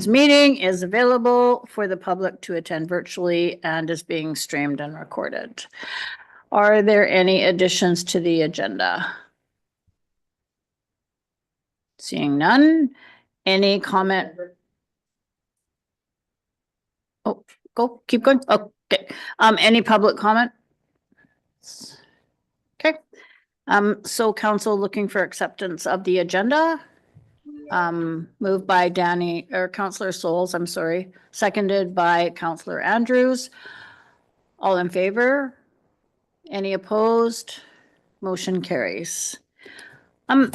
meeting is available for the public to attend virtually and is being streamed and recorded. Are there any additions to the agenda? Seeing none. Any comment? Oh, keep going. Okay. Any public comment? Okay. So council looking for acceptance of the agenda. Moved by Councillor Souls, I'm sorry, seconded by Councillor Andrews. All in favor? Any opposed? Motion carries.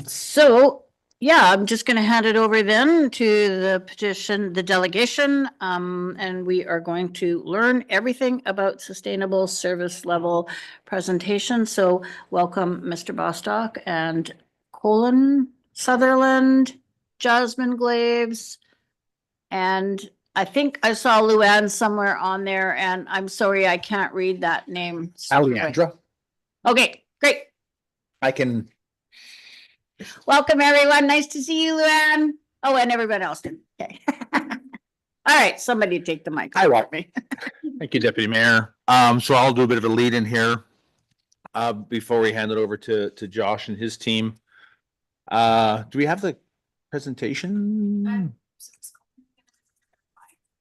So yeah, I'm just going to hand it over then to the delegation, and we are going to learn everything about sustainable service level presentation. So welcome Mr. Bostock and Colin Sutherland, Jasmine Glaves, and I think I saw Luann somewhere on there, and I'm sorry, I can't read that name. Alejandra. Okay, great. I can. Welcome, everyone. Nice to see you, Luann. Oh, and everyone else did. Okay. All right, somebody take the mic. I want me. Thank you, Deputy Mayor. So I'll do a bit of a lead in here before we hand it over to Josh and his team. Do we have the presentation?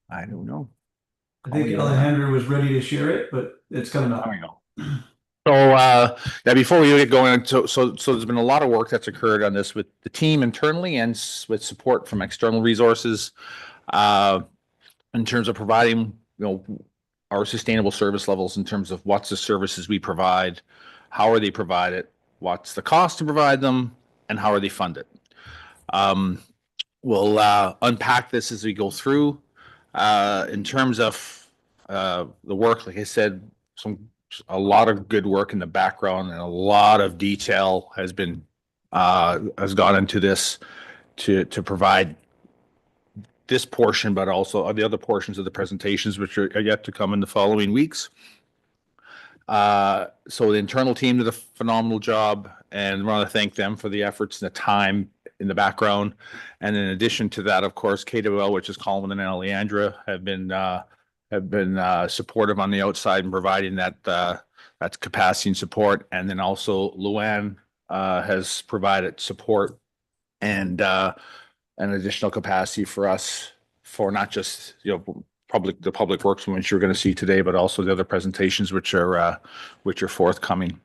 I don't know. I think Alejandro was ready to share it, but it's coming up. There we go. So yeah, before we get going, so there's been a lot of work that's occurred on this with the team internally and with support from external resources in terms of providing, our sustainable service levels in terms of what's the services we provide, how are they provided, what's the cost to provide them, and how are they funded. We'll unpack this as we go through. In terms of the work, like I said, a lot of good work in the background and a lot of detail has gone into this to provide this portion, but also the other portions of the presentations, which are yet to come in the following weeks. So the internal team did a phenomenal job, and I want to thank them for the efforts and the time in the background. And in addition to that, of course, KWL, which is Colin and Alejandra, have been supportive on the outside and providing that capacity and support. And then also Luann has provided support and an additional capacity for us for not just the public works, which you're going to see today, but also the other presentations which are forthcoming.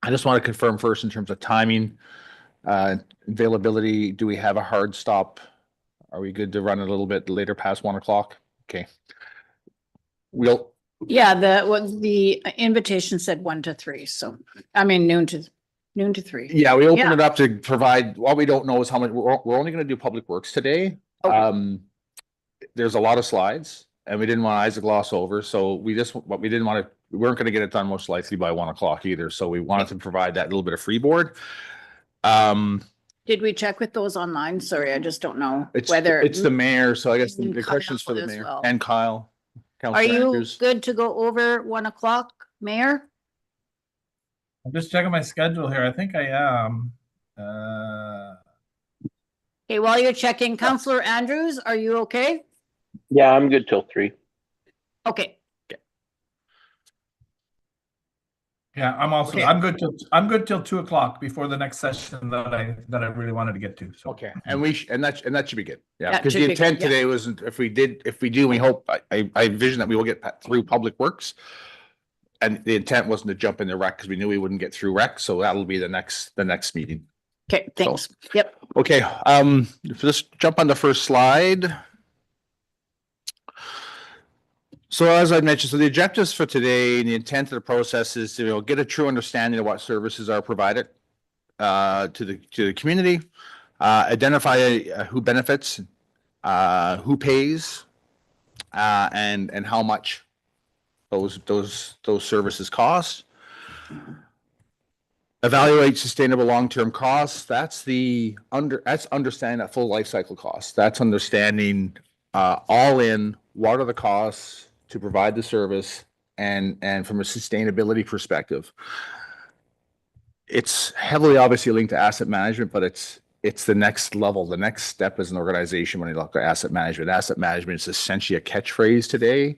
I just want to confirm first in terms of timing, availability. Do we have a hard stop? Are we good to run a little bit later past 1 o'clock? Okay. Yeah, the invitation said 1 to 3, so I mean noon to 3. Yeah, we open it up to provide. What we don't know is how much we're only going to do public works today. Okay. There's a lot of slides, and we didn't want eyes to gloss over, so we weren't going to get it done most likely by 1 o'clock either. So we wanted to provide that little bit of freeboard. Did we check with those online? Sorry, I just don't know whether it's the mayor. So I guess the question's for the mayor and Kyle. Are you good to go over 1 o'clock, Mayor? I'm just checking my schedule here. I think I am. Okay, while you're checking, Councillor Andrews, are you okay? Yeah, I'm good till 3. Okay. Yeah, I'm also okay. I'm good till 2 o'clock before the next session that I really wanted to get to. So okay, and that should be good. Yeah, because the intent today wasn't if we do, we hope I envision that we will get through public works, and the intent wasn't to jump into rec because we knew we wouldn't get through rec, so that'll be the next meeting. Okay, thanks. So, yep. Okay, let's jump on the first slide. So as I mentioned, so the objectives for today and the intent of the process is to get a true understanding of what services are provided to the community, identify who benefits, who pays, and how much those services cost. Evaluate sustainable long-term costs. That's understanding that full life cycle cost. That's understanding all in what are the costs to provide the service and from a sustainability perspective. It's heavily obviously linked to asset management, but it's the next level. The next step as an organization when you look at asset management. Asset management is essentially a catchphrase today,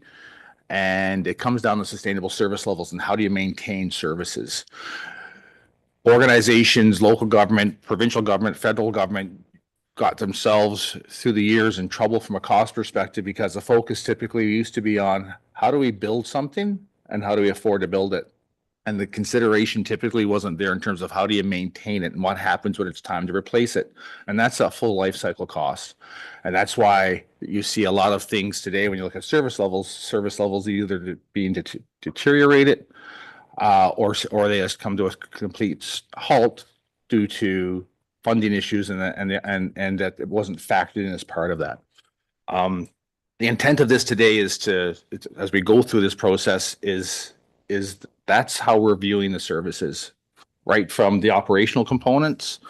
and it comes down to sustainable service levels and how do you maintain services. Organizations, local government, provincial government, federal government got themselves through the years in trouble from a cost perspective because the focus typically used to be on how do we build something and how do we afford to build it. And the consideration typically wasn't there in terms of how do you maintain it and what happens when it's time to replace it. And that's a full life cycle cost. And that's why you see a lot of things today when you look at service levels either being deteriorated or they just come to a complete halt due to funding issues and that it wasn't factored in as part of that. The intent of this today is as we go through this process is that's how we're viewing the services, right from the operational components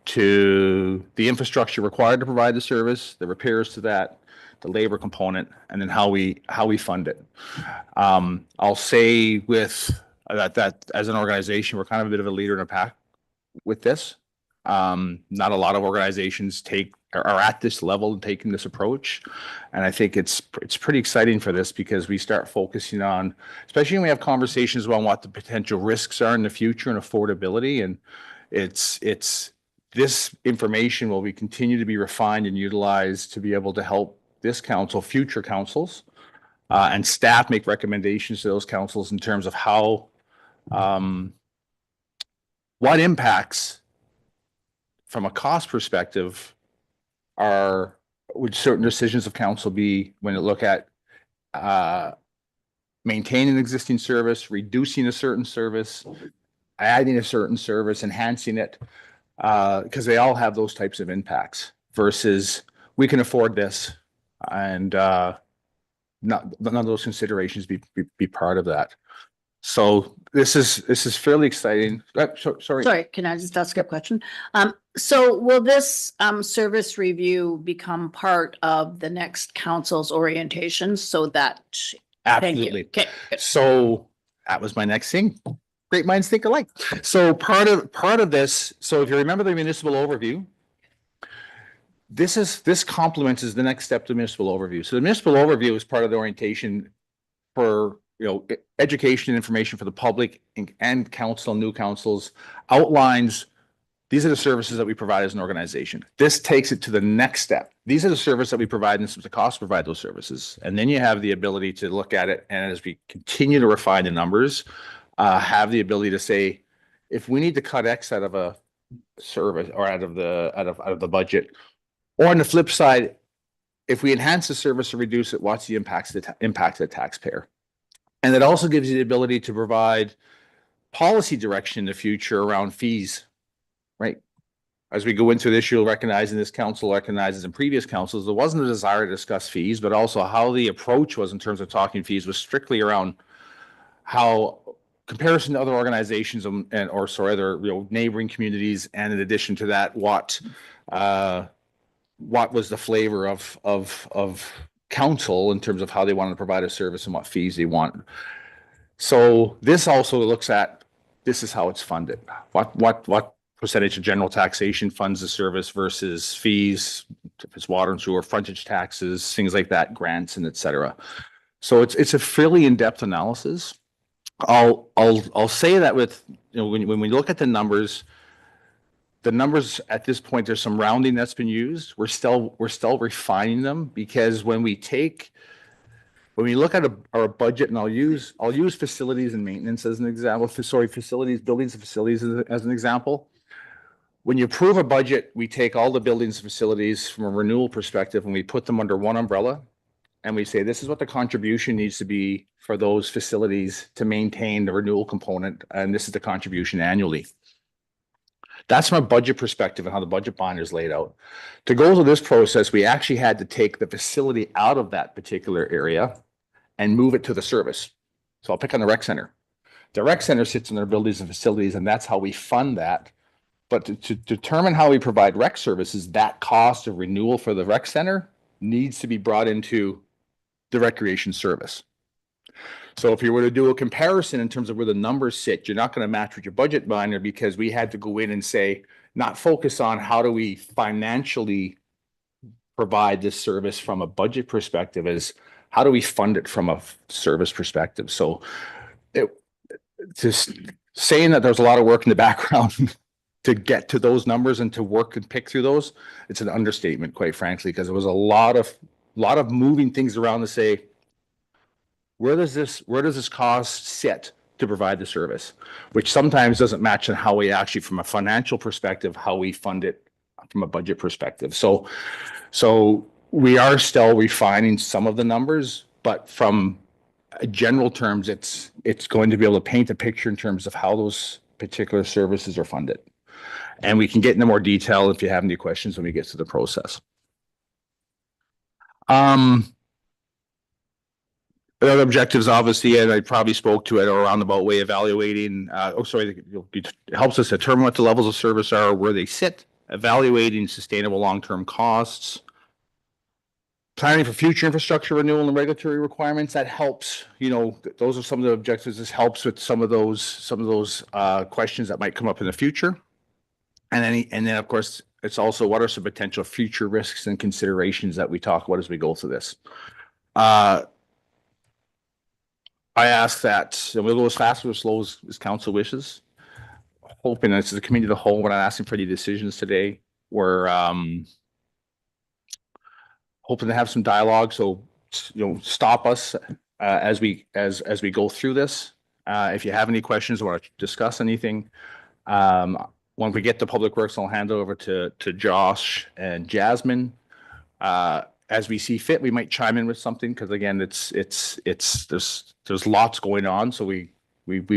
to the infrastructure required to provide the service, the repairs to that, the labor component, and then how we fund it. I'll say with that as an organization, we're kind of a bit of a leader in a pack with this. Not a lot of organizations are at this level and taking this approach. And I think it's pretty exciting for this because we start focusing on, especially when we have conversations about what the potential risks are in the future and affordability. And it's this information will continue to be refined and utilized to be able to help this council, future councils, and staff make recommendations to those councils in terms of how, what impacts from a cost perspective would certain decisions of council be when you look at maintaining an existing service, reducing a certain service, adding a certain service, enhancing it, because they all have those types of impacts versus we can afford this and none of those considerations be part of that. So this is fairly exciting. Sorry. Can I just ask a question? So will this service review become part of the next council's orientation so that? Thank you. Absolutely. Okay. So that was my next thing. Great minds think alike. So part of this, so if you remember the municipal overview, this complements is the next step to municipal overview. So the municipal overview is part of the orientation for education and information for the public and council, new councils, outlines these are the services that we provide as an organization. This takes it to the next step. These are the services that we provide and this is the cost to provide those services. And then you have the ability to look at it and as we continue to refine the numbers, have the ability to say, if we need to cut X out of a service or out of the budget, or on the flip side, if we enhance the service or reduce it, what's the impact to the taxpayer? And it also gives you the ability to provide policy direction in the future around fees, right? As we go into this, you'll recognize, and this council recognizes in previous councils, there wasn't a desire to discuss fees, but also how the approach was in terms of talking fees was strictly around how comparison to other organizations other neighboring communities, and in addition to that, what was the flavor of council in terms of how they want to provide a service and what fees they want. So this also looks at, this is how it's funded. What percentage of general taxation funds the service versus fees, if it's water and sewer, frontage taxes, things like that, grants and et cetera. So it's a fairly in-depth analysis. I'll say that with, when we look at the numbers at this point, there's some rounding that's been used. We're still refining them because when we look at our budget, and I'll use facilities and maintenance as an example. Buildings and facilities as an example. When you approve a budget, we take all the buildings and facilities from a renewal perspective and we put them under one umbrella. And we say, this is what the contribution needs to be for those facilities to maintain the renewal component. And this is the contribution annually. That's from a budget perspective and how the budget binder is laid out. To go through this process, we actually had to take the facility out of that particular area and move it to the service. So I'll pick on the rec center. The rec center sits in their buildings and facilities, and that's how we fund that. But to determine how we provide rec services, that cost of renewal for the rec center needs to be brought into the recreation service. So if you were to do a comparison in terms of where the numbers sit, you're not going to match with your budget binder because we had to go in and say, not focus on how do we financially provide this service from a budget perspective, is how do we fund it from a service perspective. So just saying that there's a lot of work in the background to get to those numbers and to work and pick through those, it's an understatement, quite frankly, because there was a lot of moving things around to say, where does this cost sit to provide the service, which sometimes doesn't match on how we actually, from a financial perspective, how we fund it from a budget perspective. So we are still refining some of the numbers, but from general terms, it's going to be able to paint a picture in terms of how those particular services are funded. And we can get into more detail if you have any questions when we get to the process. The other objectives, obviously, and I probably spoke to it, or roundabout way evaluating, it helps us determine what the levels of service are, where they sit, evaluating sustainable long-term costs, planning for future infrastructure renewal and regulatory requirements. That helps, those are some of the objectives. This helps with some of those questions that might come up in the future. And then of course, it's also what are some potential future risks and considerations that we talk about as we go through this. I ask that we'll go as fast or as slow as council wishes. Hoping this is a committee of the whole. We're not asking for any decisions today. We're hoping to have some dialogue. So stop us as we go through this. If you have any questions or want to discuss anything, when we get to Public Works, I'll hand it over to Josh and Jasmine. As we see fit, we might chime in with something, because again, there's lots going on. So we've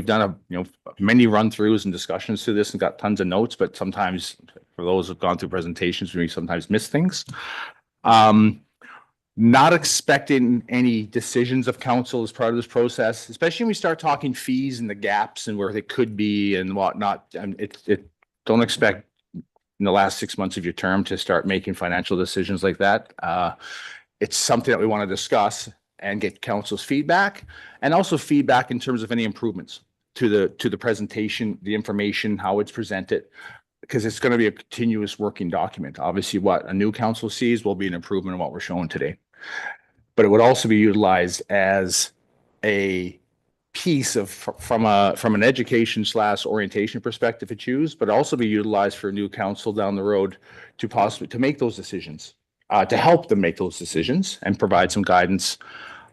done many run-throughs and discussions through this and got tons of notes, but sometimes for those who've gone through presentations, we sometimes miss things. Not expecting any decisions of council as part of this process, especially when we start talking fees and the gaps and where they could be and whatnot. Don't expect in the last 6 months of your term to start making financial decisions like that. It's something that we want to discuss and get council's feedback, and also feedback in terms of any improvements to the presentation, the information, how it's presented, because it's going to be a continuous working document. Obviously, what a new council sees will be an improvement in what we're showing today, but it would also be utilized as a piece of from an education / orientation perspective to choose, but also be utilized for a new council down the road to possibly to make those decisions, to help them make those decisions and provide some guidance,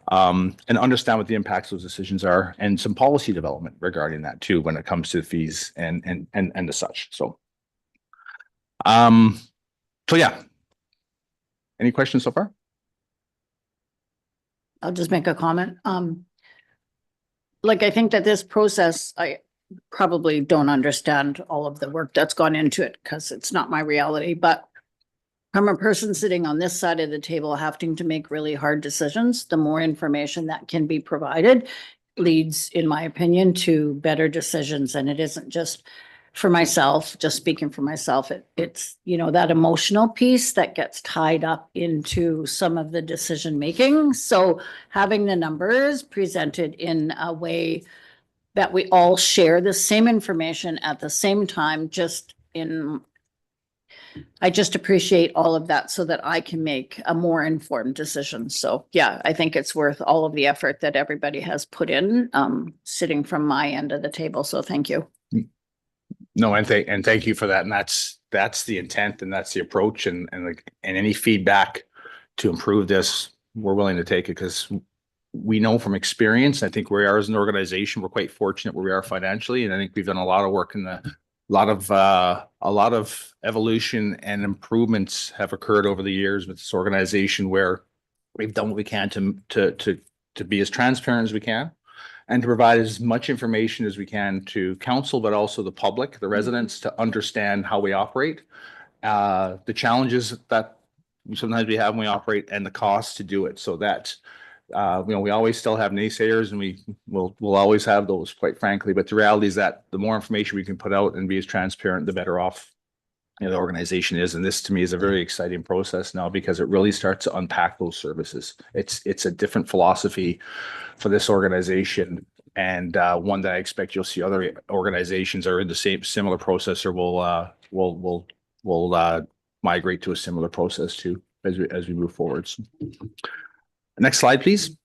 and understand what the impacts of those decisions are, and some policy development regarding that too when it comes to the fees and the such. So yeah. Any questions so far? I'll just make a comment. I think that this process, I probably don't understand all of the work that's gone into it because it's not my reality, but from a person sitting on this side of the table having to make really hard decisions, the more information that can be provided leads, in my opinion, to better decisions. And it isn't just for myself, just speaking for myself, it's, that emotional piece that gets tied up into some of the decision making. So having the numbers presented in a way that we all share the same information at the same time, I just appreciate all of that so that I can make a more informed decision. So yeah, I think it's worth all of the effort that everybody has put in, sitting from my end of the table. So thank you. No, and thank you for that. And that's the intent, and that's the approach, and any feedback to improve this, we're willing to take it, because we know from experience, I think where we are as an organization, we're quite fortunate where we are financially. And I think we've done a lot of work a lot of evolution and improvements have occurred over the years with this organization, where we've done what we can to be as transparent as we can, and to provide as much information as we can to council, but also the public, the residents, to understand how we operate, the challenges that sometimes we have when we operate, and the costs to do it. So that, we always still have naysayers, and we'll always have those, quite frankly. But the reality is that the more information we can put out and be as transparent, the better off the organization is. And this to me is a very exciting process now, because it really starts to unpack those services. It's a different philosophy for this organization, and one that I expect you'll see other organizations are in the similar process, or will we'll migrate to a similar process too as we move forwards. Next slide, please.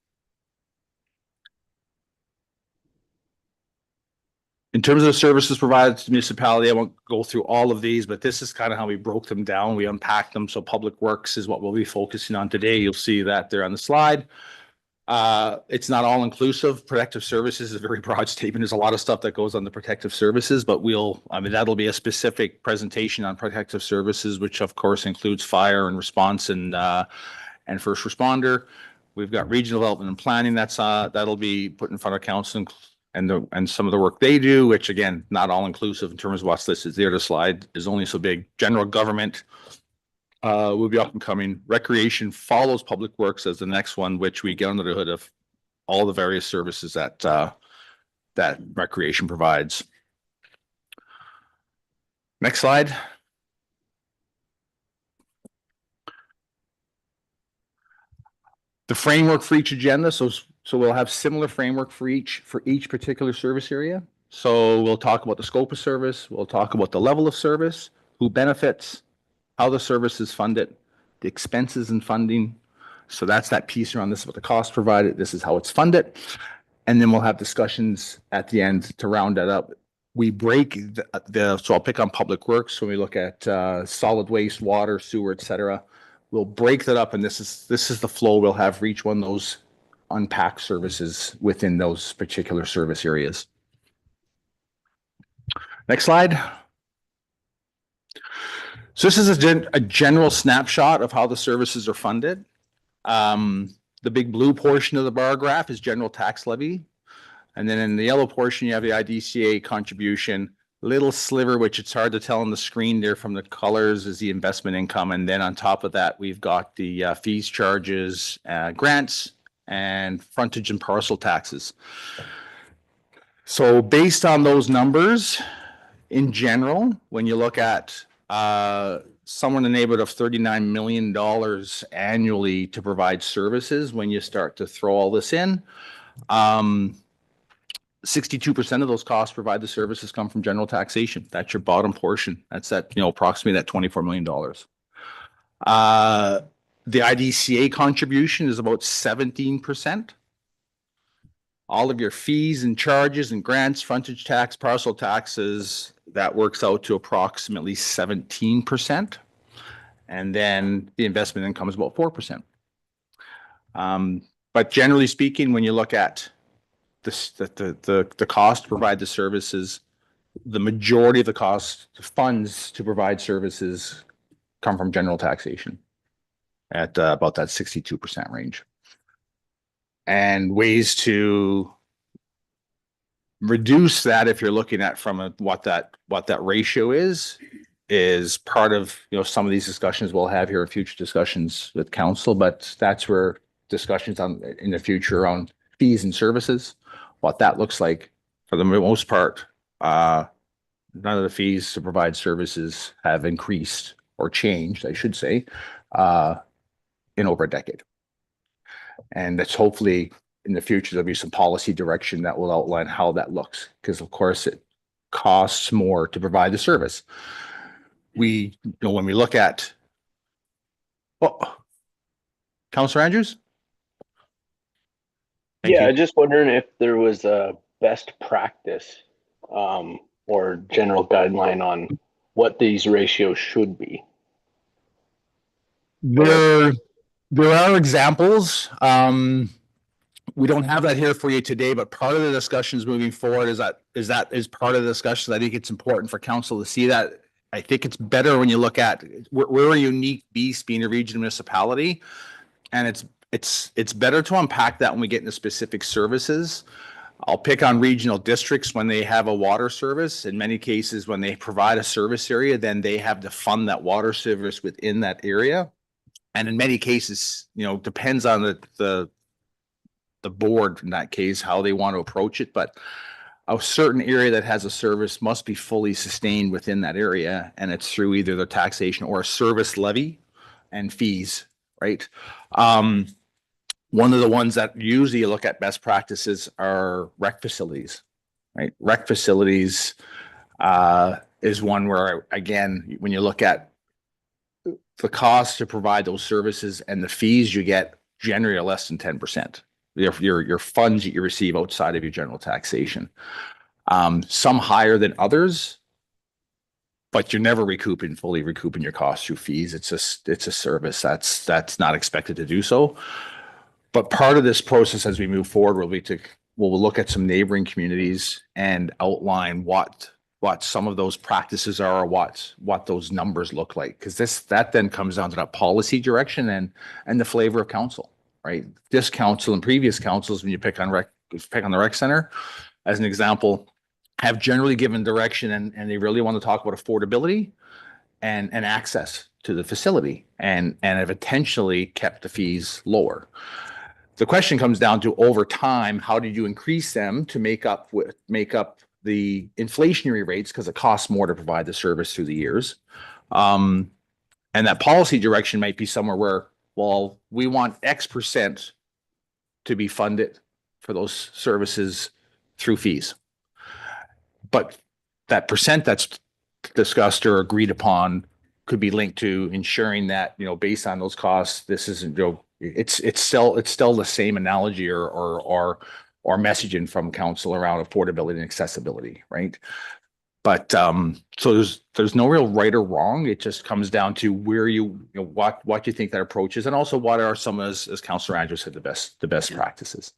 In terms of the services provided to the municipality, I won't go through all of these, but this is kind of how we broke them down. We unpacked them. So public works is what we'll be focusing on today. You'll see that there on the slide. It's not all inclusive. Protective services is a very broad statement. There's a lot of stuff that goes on the protective services, but that'll be a specific presentation on protective services, which of course includes fire and response and first responder. We've got regional development and planning. That'll be put in front of council and some of the work they do, which again, not all inclusive in terms of what's listed there. The slide is only so big. General government will be up and coming. Recreation follows public works as the next one, which we get under the hood of all the various services that recreation provides. Next slide. The framework for each agenda. So we'll have similar framework for each particular service area. So we'll talk about the scope of service. We'll talk about the level of service, who benefits, how the service is funded, the expenses and funding. So that's that piece around this is what the cost provided. This is how it's funded. And then we'll have discussions at the end to round that up. We break so I'll pick on public works when we look at solid waste, water, sewer, etc. We'll break that up, and this is the flow we'll have for each one of those unpacked services within those particular service areas. Next slide. So this is a general snapshot of how the services are funded. The big blue portion of the bar graph is general tax levy. And then in the yellow portion, you have the IDCA contribution. Little sliver, which it's hard to tell on the screen there from the colors, is the investment income. And then on top of that, we've got the fees, charges, grants, and frontage and parcel taxes. So based on those numbers, in general, when you look at somewhere in the neighborhood of $39 million annually to provide services, when you start to throw all this in, 62% of those costs provide the services come from general taxation. That's your bottom portion. That's approximately that $24 million. The IDCA contribution is about 17%. All of your fees and charges and grants, frontage tax, parcel taxes, that works out to approximately 17%. And then the investment income is about 4%. But generally speaking, when you look at the cost to provide the services, the majority of the cost funds to provide services come from general taxation at about that 62% range. And ways to reduce that, if you're looking at from what that ratio is part of some of these discussions we'll have here in future discussions with council, but that's where discussions in the future on fees and services, what that looks like. For the most part, none of the fees to provide services have increased or changed, I should say, in over a decade. And that's hopefully in the future, there'll be some policy direction that will outline how that looks, because of course it costs more to provide the service. When we look at, Councillor Andrews? Thank you. Just wondering if there was a best practice or general guideline on what these ratios should be. There are examples. We don't have that here for you today, but part of the discussions moving forward is part of the discussions. I think it's important for council to see that. I think it's better when you look at we're a unique beast being a regional municipality, and it's better to unpack that when we get into specific services. I'll pick on regional districts when they have a water service. In many cases, when they provide a service area, then they have to fund that water service within that area. And in many cases, depends on the board in that case, how they want to approach it. But a certain area that has a service must be fully sustained within that area. And it's through either the taxation or a service levy and fees, right? One of the ones that usually you look at best practices are rec facilities, right? Rec facilities, is one where, again, when you look at the cost to provide those services and the fees you get, generally are less than 10%. Your funds that you receive outside of your general taxation. Some higher than others, but you're never fully recouping your costs through fees. It's a service that's not expected to do so. But part of this process as we move forward we'll look at some neighboring communities and outline what some of those practices are, or what those numbers look like. Because that then comes down to that policy direction and the flavor of council, right? This council and previous councils, when you pick on the rec center, as an example, have generally given direction and they really want to talk about affordability and access to the facility and have intentionally kept the fees lower. The question comes down to, over time, how did you increase them to make up the inflationary rates, because it costs more to provide the service through the years. And that policy direction might be somewhere where, well, we want X% to be funded for those services through fees. But that percent that's discussed or agreed upon could be linked to ensuring that, based on those costs, this isn't, it's still the same analogy or messaging from council around affordability and accessibility, right? But so there's no real right or wrong. It just comes down to where what you think that approach is, and also what are some, as Councillor Andrews said, the best practices.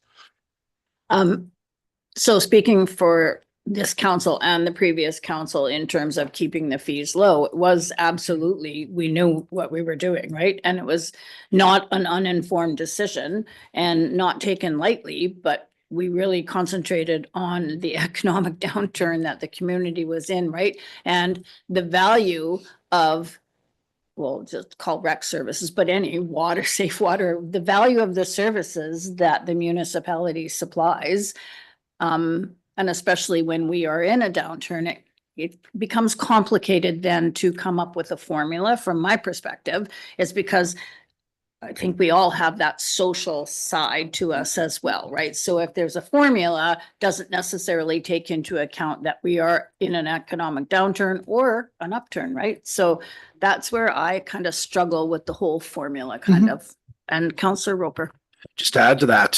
So speaking for this council and the previous council in terms of keeping the fees low, it was absolutely, we knew what we were doing, right? And it was not an uninformed decision and not taken lightly, but we really concentrated on the economic downturn that the community was in, right? And the value of, well, just call rec services, but any water, safe water, the value of the services that the municipality supplies, and especially when we are in a downturn, it becomes complicated then to come up with a formula. From my perspective, is because I think we all have that social side to us as well, right? So if there's a formula, doesn't necessarily take into account that we are in an economic downturn or an upturn, right? So that's where I kind of struggle with the whole formula kind of. And Councillor Roper. Just to add to that,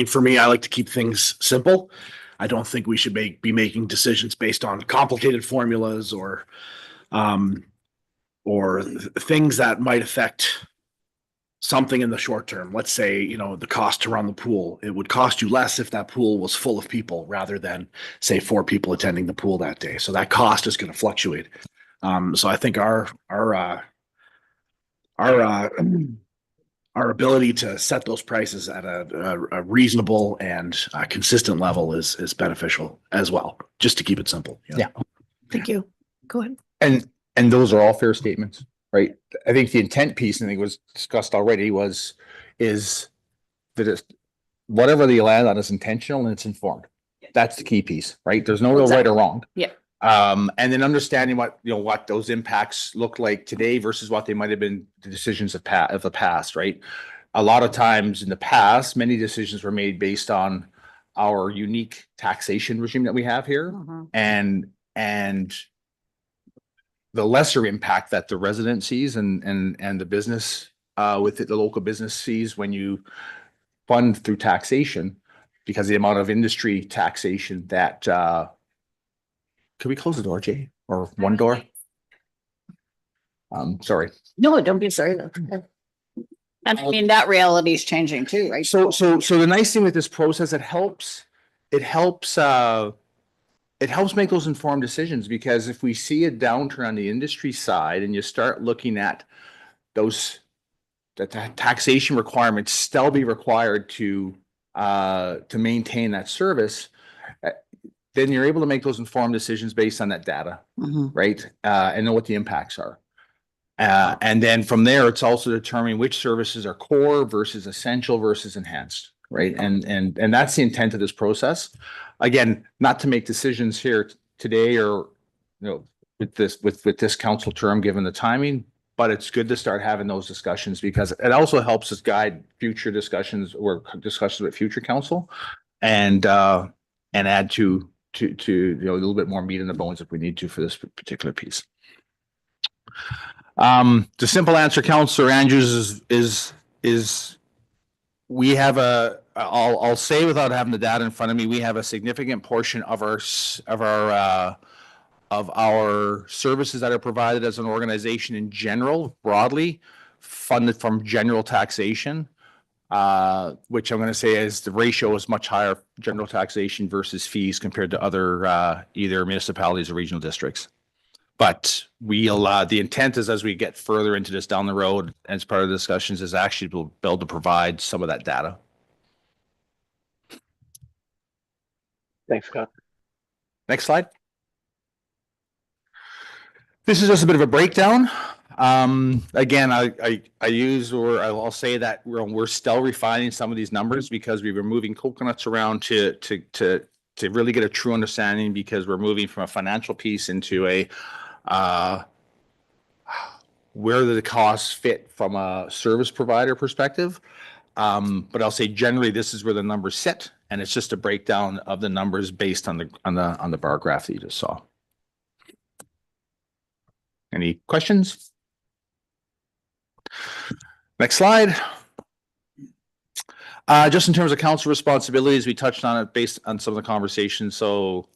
for me, I like to keep things simple. I don't think we should be making decisions based on complicated formulas or things that might affect something in the short term. Let's say, the cost to run the pool. It would cost you less if that pool was full of people rather than, say, 4 people attending the pool that day. So that cost is going to fluctuate. So I think our ability to set those prices at a reasonable and consistent level is beneficial as well, just to keep it simple. Yeah. Thank you. Go ahead. And those are all fair statements, right? I think the intent piece, and I think was discussed already, is that whatever the land on is intentional and it's informed. That's the key piece, right? There's no real right or wrong. Yeah. And then understanding what those impacts look like today versus what they might have been the decisions of the past, right? A lot of times in the past, many decisions were made based on our unique taxation regime that we have here, and the lesser impact that the resident sees and the business with it, the local business sees when you fund through taxation, because the amount of industry taxation that could we close the door, Jay, or one door? Sorry. No, don't be sorry. And I mean, that reality is changing too, right? So the nice thing with this process, it helps make those informed decisions, because if we see a downturn on the industry side and you start looking at the taxation requirements still be required to maintain that service, then you're able to make those informed decisions based on that data, right? And know what the impacts are. And then from there, it's also determining which services are core versus essential versus enhanced, right? And that's the intent of this process. Again, not to make decisions here today or with this council term, given the timing, but it's good to start having those discussions, because it also helps us guide future discussions or discussions with future council and add to you know, a little bit more meat in the bones if we need to for this particular piece. The simple answer, Councillor Andrews, is we have I'll say without having the data in front of me, we have a significant portion of our services that are provided as an organization in general, broadly, funded from general taxation, which I'm going to say is the ratio is much higher, general taxation versus fees compared to other either municipalities or regional districts. But the intent is as we get further into this down the road, as part of the discussions, is actually to be able to provide some of that data. Thanks, Scott. Next slide. This is just a bit of a breakdown. Again, I'll say that we're still refining some of these numbers because we were moving coconuts around to really get a true understanding, because we're moving from a financial piece into a where do the costs fit from a service provider perspective. But I'll say generally this is where the numbers sit, and it's just a breakdown of the numbers based on the bar graph that you just saw. Any questions? Next slide. Just in terms of council responsibilities, we touched on it based on some of the conversations. So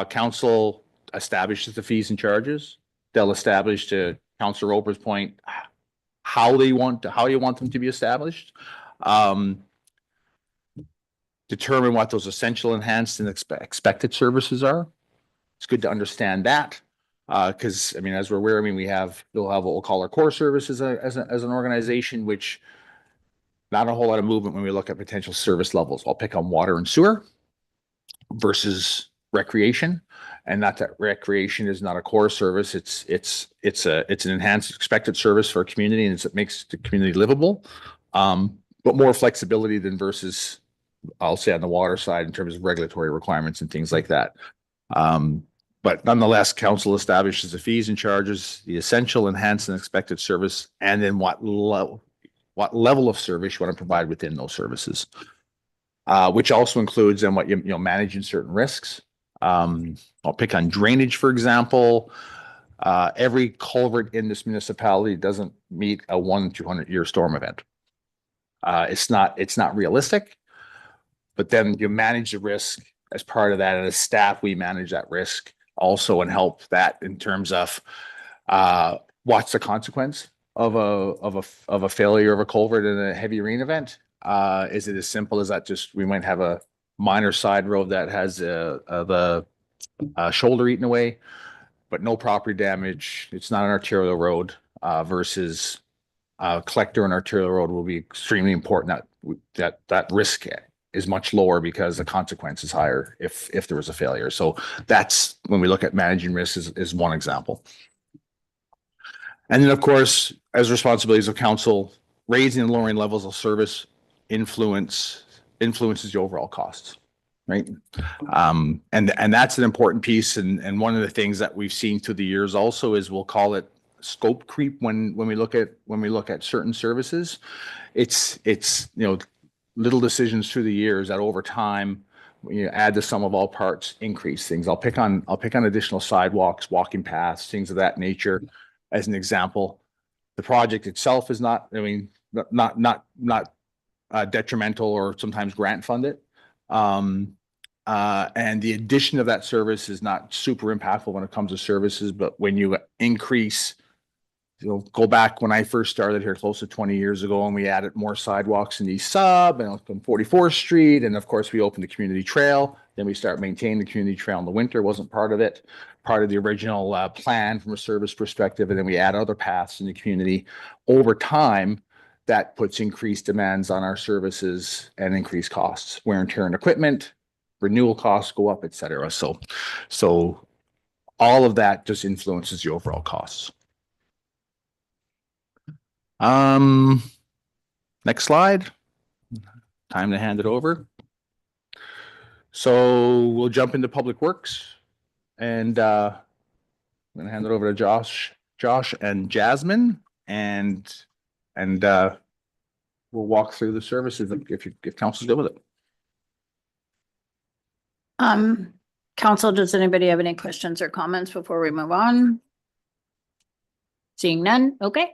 council establishes the fees and charges. They'll establish, to Councillor Roper's point, how you want them to be established. Determine what those essential, enhanced, and expected services are. It's good to understand that. Because I mean, as we're aware, I mean, we'll have what we'll call our core services as an organization, which not a whole lot of movement when we look at potential service levels. I'll pick on water and sewer versus recreation, and not that recreation is not a core service. It's an enhanced expected service for a community, and it makes the community livable, but more flexibility than versus, I'll say, on the water side in terms of regulatory requirements and things like that. But nonetheless, council establishes the fees and charges, the essential, enhanced, and expected service, and then what level of service you want to provide within those services, which also includes then what managing certain risks. I'll pick on drainage, for example. Every culvert in this municipality doesn't meet a 1-200-year storm event. It's not realistic, but then you manage the risk as part of that, and as staff, we manage that risk also and help that in terms of what's the consequence of a failure of a culvert in a heavy rain event. Is it as simple as that? Just we might have a minor side road that has the shoulder eaten away, but no property damage. It's not an arterial road versus collector and arterial road will be extremely important. That risk is much lower because the consequence is higher if there was a failure. So that's when we look at managing risk is one example. And then, of course, as responsibilities of council, raising and lowering levels of service influences the overall costs, right? And that's an important piece. And one of the things that we've seen through the years also is, we'll call it scope creep when we look at certain services. It's little decisions through the years that over time, you add the sum of all parts, increase things. I'll pick on additional sidewalks, walking paths, things of that nature as an example. The project itself is not detrimental or sometimes grant funded. And the addition of that service is not super impactful when it comes to services, but when you increase, go back when I first started here close to 20 years ago, and we added more sidewalks in East Sub and on 44th Street. And of course, we opened the community trail. Then we start maintaining the community trail in the winter. Wasn't part of it, part of the original plan from a service perspective. And then we add other paths in the community. Over time, that puts increased demands on our services and increased costs, wear and tear on equipment, renewal costs go up, et cetera. So all of that just influences the overall costs. Next slide. Time to hand it over. So we'll jump into Public Works, and I'm going to hand it over to Josh and Jasmine, and we'll walk through the services if council's good with it. Council, does anybody have any questions or comments before we move on? Seeing none, okay.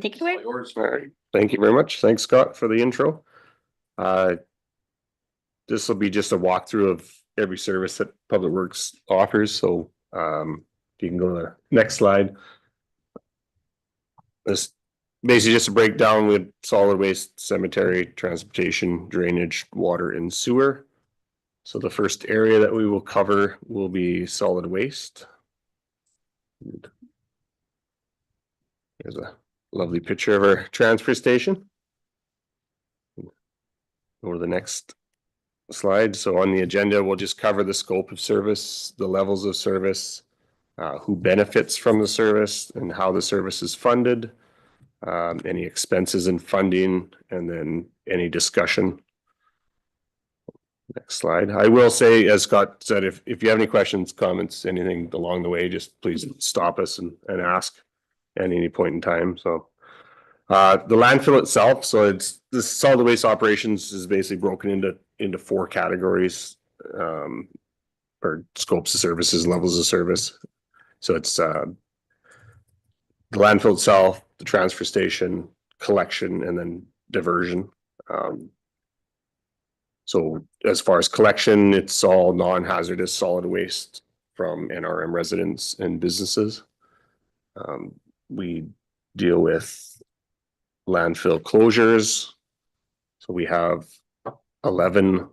Take it away. All right. Thank you very much. Thanks, Scott, for the intro. This will be just a walkthrough of every service that Public Works offers. So you can go to the next slide. This basically just a breakdown with solid waste, cemetery, transportation, drainage, water, and sewer. So the first area that we will cover will be solid waste. There's a lovely picture of our transfer station. Go to the next slide. So on the agenda, we'll just cover the scope of service, the levels of service, who benefits from the service, and how the service is funded, any expenses and funding, and then any discussion. Next slide. I will say, as Scott said, if you have any questions, comments, anything along the way, just please stop us and ask at any point in time. So the landfill itself, so it's the solid waste operations is basically broken into 4 categories, or scopes of services, levels of service. So it's the landfill itself, the transfer station, collection, and then diversion. So as far as collection, it's all non-hazardous solid waste from NRM residents and businesses. We deal with landfill closures. So we have 11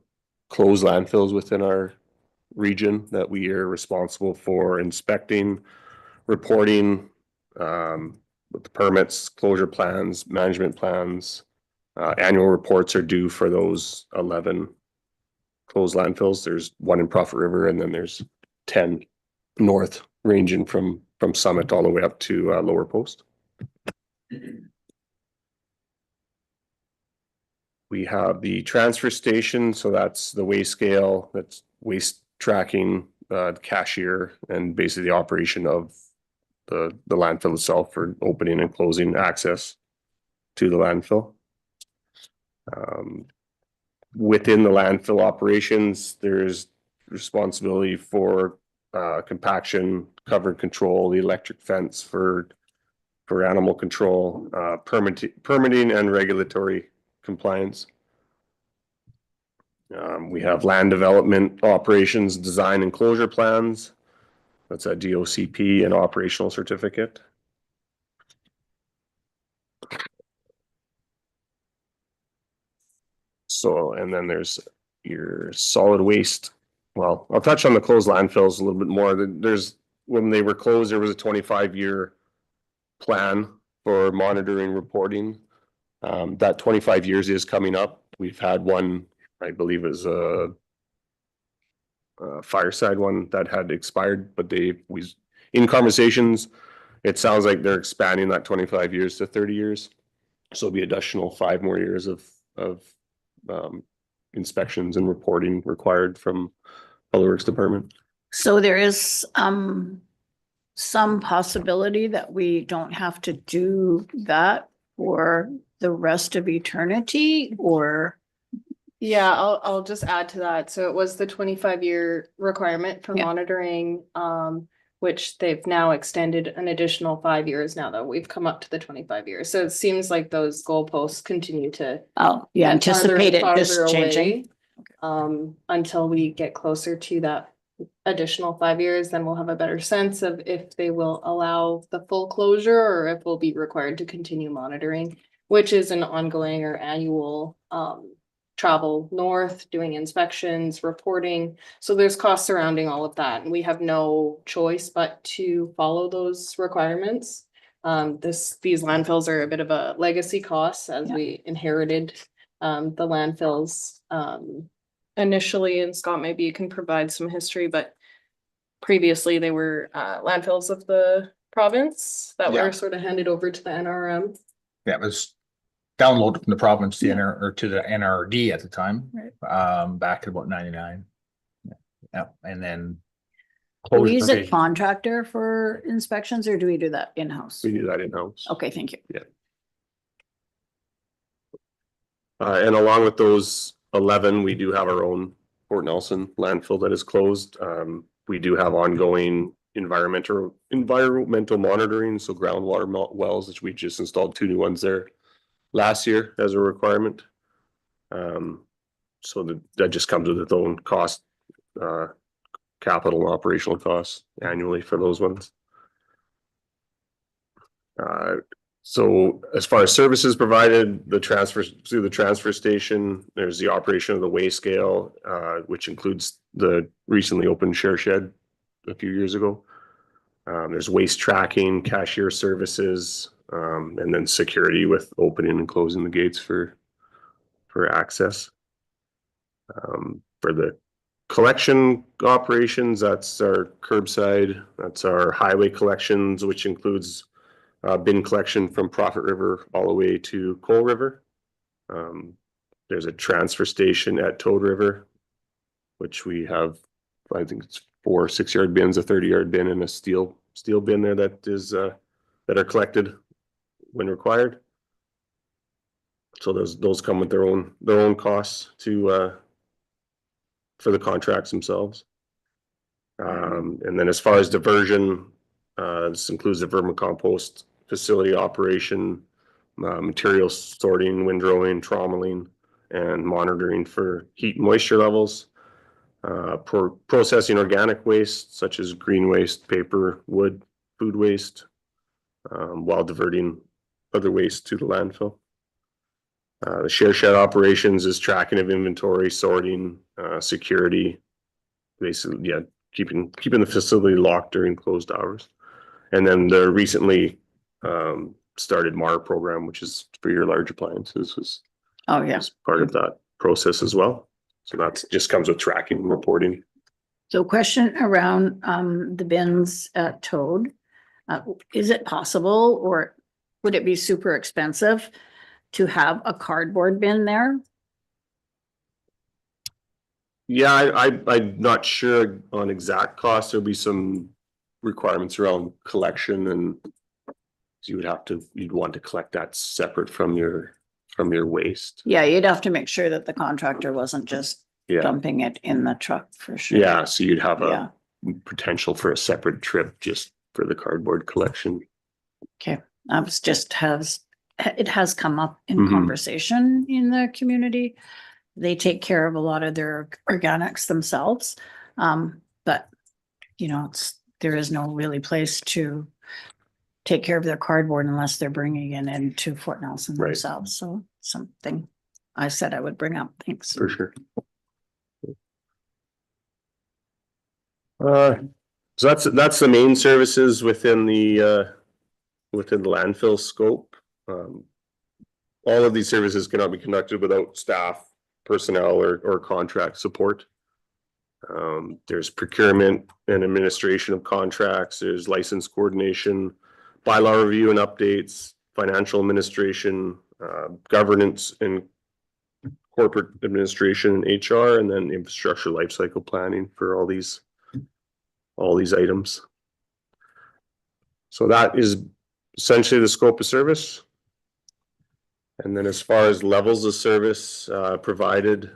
closed landfills within our region that we are responsible for inspecting, reporting, with the permits, closure plans, management plans. Annual reports are due for those 11 closed landfills. There's 1 in Prophet River, and then there's 10 north, ranging from Summit all the way up to Lower Post. We have the transfer station, so that's the weigh scale, that's waste tracking, cashier, and basically the operation of the landfill itself for opening and closing access to the landfill. Within the landfill operations, there's responsibility for compaction, cover control, the electric fence for animal control, permitting and regulatory compliance. We have land development operations, design and closure plans. That's a DOCP and operational certificate. So, and then there's your solid waste. Well, I'll touch on the closed landfills a little bit more. There's, when they were closed, there was a 25-year plan for monitoring, reporting. That 25 years is coming up. We've had one, I believe, is a Fireside one that had expired, but in conversations, it sounds like they're expanding that 25 years to 30 years. So it'll be additional 5 more years of inspections and reporting required from Public Works Department. So there is some possibility that we don't have to do that for the rest of eternity, or? Yeah, I'll just add to that. So it was the 25-year requirement for Yeah. monitoring, which they've now extended an additional 5 years now that we've come up to the 25 years. So it seems like those goalposts continue to Oh, you get farther anticipate and it this farther changing? away, until we get closer to that additional 5 years, then we'll have a better sense of if they will allow the full closure or if we'll be required to continue monitoring, which is an ongoing or annual travel north, doing inspections, reporting. So there's costs surrounding all of that, and we have no choice but to follow those requirements. These landfills are a bit of a legacy cost, as Yeah. we inherited the landfills initially. And Scott, maybe you can provide some history, but previously they were landfills of the province that Yeah. were sort of handed over to the NRM. Yeah, it was downloaded from the province to the NRD at the time, Right. back in about 99. Yeah, and then. Do we use a closure- contractor for inspections, or do we do that in-house? We do that in-house. Okay, thank you. And along with those 11, we do have our own Fort Nelson landfill that is closed. We do have ongoing environmental monitoring, so groundwater wells, which we just installed 2 new ones there last year as a requirement. So that just comes with its own cost, capital and operational costs annually for those ones. So as far as services provided, through the transfer station, there's the operation of the weigh scale, which includes the recently opened share shed a few years ago. There's waste tracking, cashier services, and then security with opening and closing the gates for access. For the collection operations, that's our curbside, that's our highway collections, which includes bin collection from Prophet River all the way to Coal River. There's a transfer station at Toad River, which we have, I think it's 4 6-yard bins, a 30-yard bin, and a steel bin there that are collected when required. So those come with their own costs for the contracts themselves. And then as far as diversion, this includes the vermicompost facility operation, material sorting, windrowing, trommeling, and monitoring for heat and moisture levels. Processing organic waste such as green waste, paper, wood, food waste, while diverting other waste to the landfill. The share shed operations is tracking of inventory, sorting, security, basically, keeping the facility locked during closed hours. And then the recently started MAR program, which is for your large appliances, was part of that process as well. So that just comes with tracking and reporting. So question around the bins at Toad. Is it possible, or would it be super expensive to have a cardboard bin there? Yeah, I'm not sure on exact cost. There'll be some requirements around collection, and you'd want to collect that separate from your waste. Yeah, you'd have to make sure that the contractor wasn't just dumping it in the truck for sure. Yeah, so you'd have a potential for a separate trip just for the cardboard collection. Okay, it has come up in conversation in the community. They take care of a lot of their organics themselves. But there is no really place to take care of their cardboard unless they're bringing it into Fort Nelson themselves. So something I said I would bring up. Thanks. For sure. So that's the main services within the landfill scope. All of these services cannot be conducted without staff, personnel, or contract support. There's procurement and administration of contracts. There's license coordination, bylaw review and updates, financial administration, governance and corporate administration and HR, and then infrastructure lifecycle planning for all these items. So that is essentially the scope of service. And then as far as levels of service provided.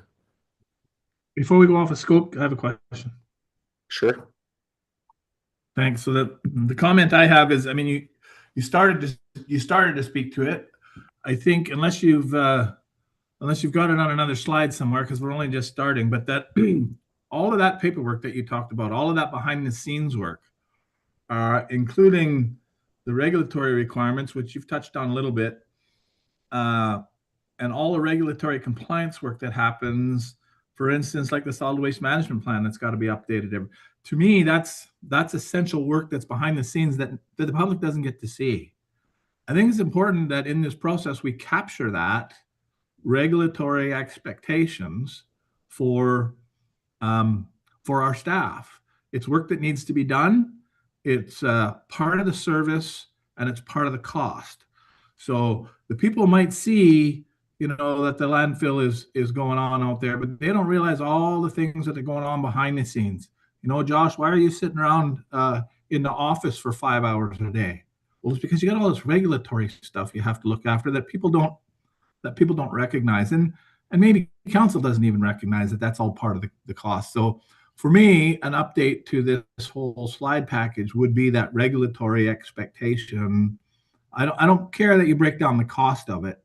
Before we go off of scope, I have a question. Sure. Thanks. So the comment I have is, you started to speak to it. I think unless you've got it on another slide somewhere, because we're only just starting, but that all of that paperwork that you talked about, all of that behind the scenes work, including the regulatory requirements, which you've touched on a little bit, and all the regulatory compliance work that happens, for instance, like the solid waste management plan that's got to be updated. To me, that's essential work that's behind the scenes that the public doesn't get to see. I think it's important that in this process we capture that regulatory expectations for our staff. It's work that needs to be done. It's part of the service, and it's part of the cost. So the people might see, that the landfill is going on out there, but they don't realize all the things that are going on behind the scenes. Josh, why are you sitting around in the office for 5 hours a day? Well, it's because you got all this regulatory stuff you have to look after that people don't recognize. And And maybe council doesn't even recognize that that's all part of the cost. So for me, an update to this whole slide package would be that regulatory expectation. I don't care that you break down the cost of it,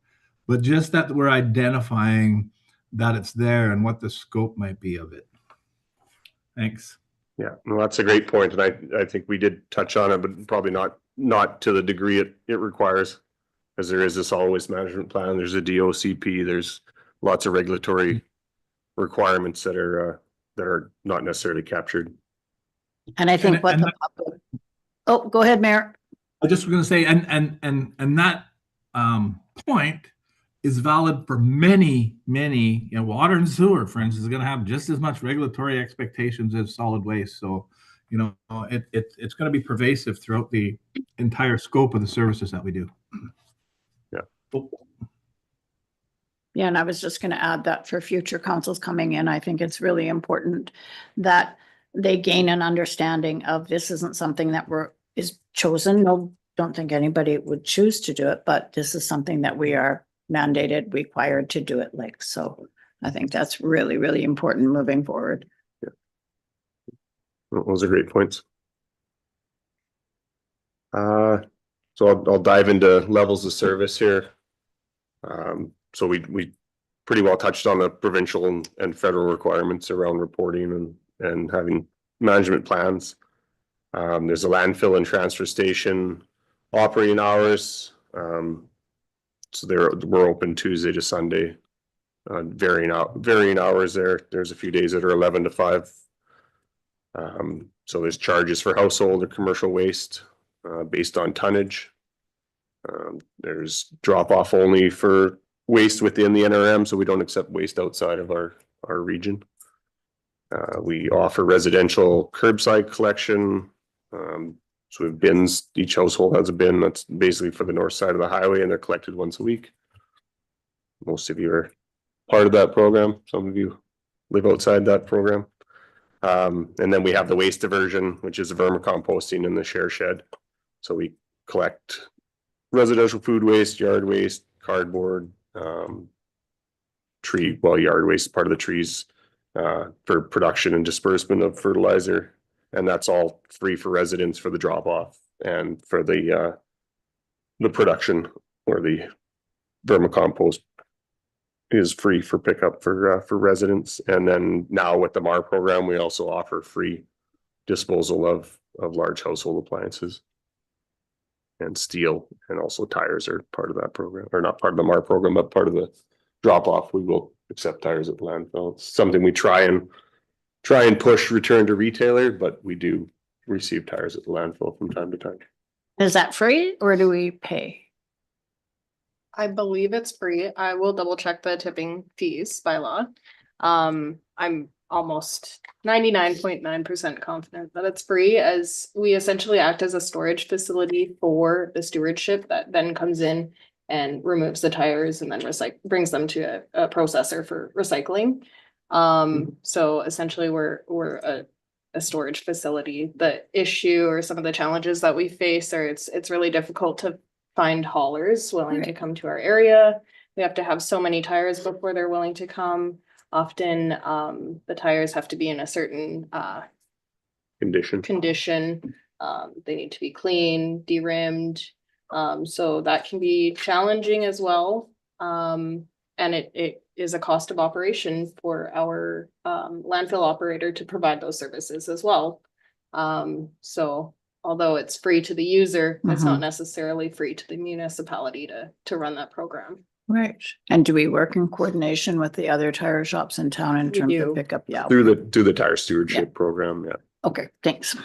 but just that we're identifying that it's there and what the scope might be of it. Thanks. Yeah, well, that's a great point, and I think we did touch on it, but probably not to the degree it requires, because there is a solid waste management plan, there's a DOCP, there's lots of regulatory requirements that are not necessarily captured. And I think what the public, oh, go ahead, Mayor. I just was going to say, and that point is valid for many, water and sewer, for instance, is going to have just as much regulatory expectations as solid waste. So, it's going to be pervasive throughout the entire scope of the services that we do. Yeah. Yeah, and I was just going to add that for future councils coming in, I think it's really important that they gain an understanding of this isn't something that is chosen. No, don't think anybody would choose to do it, but this is something that we are mandated, required to do it like. So I think that's really, really important moving forward. Yeah. Well, those are great points. So I'll dive into levels of service here. So we pretty well touched on the provincial and federal requirements around reporting and having management plans. There's a landfill and transfer station operating hours. So we're open Tuesday to Sunday, varying hours there. There's a few days that are 11 to 5. So there's charges for household or commercial waste based on tonnage. There's drop off only for waste within the NRM, so we don't accept waste outside of our region. We offer residential curbside collection. So we have bins, each household has a bin that's basically for the north side of the highway, and they're collected once a week. Most of you are part of that program. Some of you live outside that program. And then we have the waste diversion, which is the vermicomposting in the share shed. So we collect residential food waste, yard waste, cardboard, yard waste is part of the trees for production and disbursement of fertilizer. And that's all free for residents for the drop off and for the production, or the vermicompost is free for pickup for residents. And then now with the MAR program, we also offer free disposal of large household appliances and steel, and also tires are part of that program, or not part of the MAR program, but part of the drop off. We will accept tires at the landfill. It's something we try and push return to retailer, but we do receive tires at the landfill from time to time. Is that free or do we pay? I believe it's free. I will double check the tipping fees by law. I'm almost 99.9% confident that it's free, as we essentially act as a storage facility for the stewardship that then comes in and removes the tires and then brings them to a processor for recycling. So essentially we're a storage facility. The issue or some of the challenges that we face are it's really difficult to find haulers willing to come to our area. We have to have so many tires before they're willing to come. Often the tires have to be in a certain condition. They need to be clean, de-rimmed. So that can be challenging as well. And it is a cost of operation for our landfill operator to provide those services as well. So although it's free to the user, it's not necessarily free to the municipality to run that program. Right. And do we work in coordination with the other tire shops in town in terms of pickup? Yeah. Through the tire stewardship program. Yeah. Okay, thanks.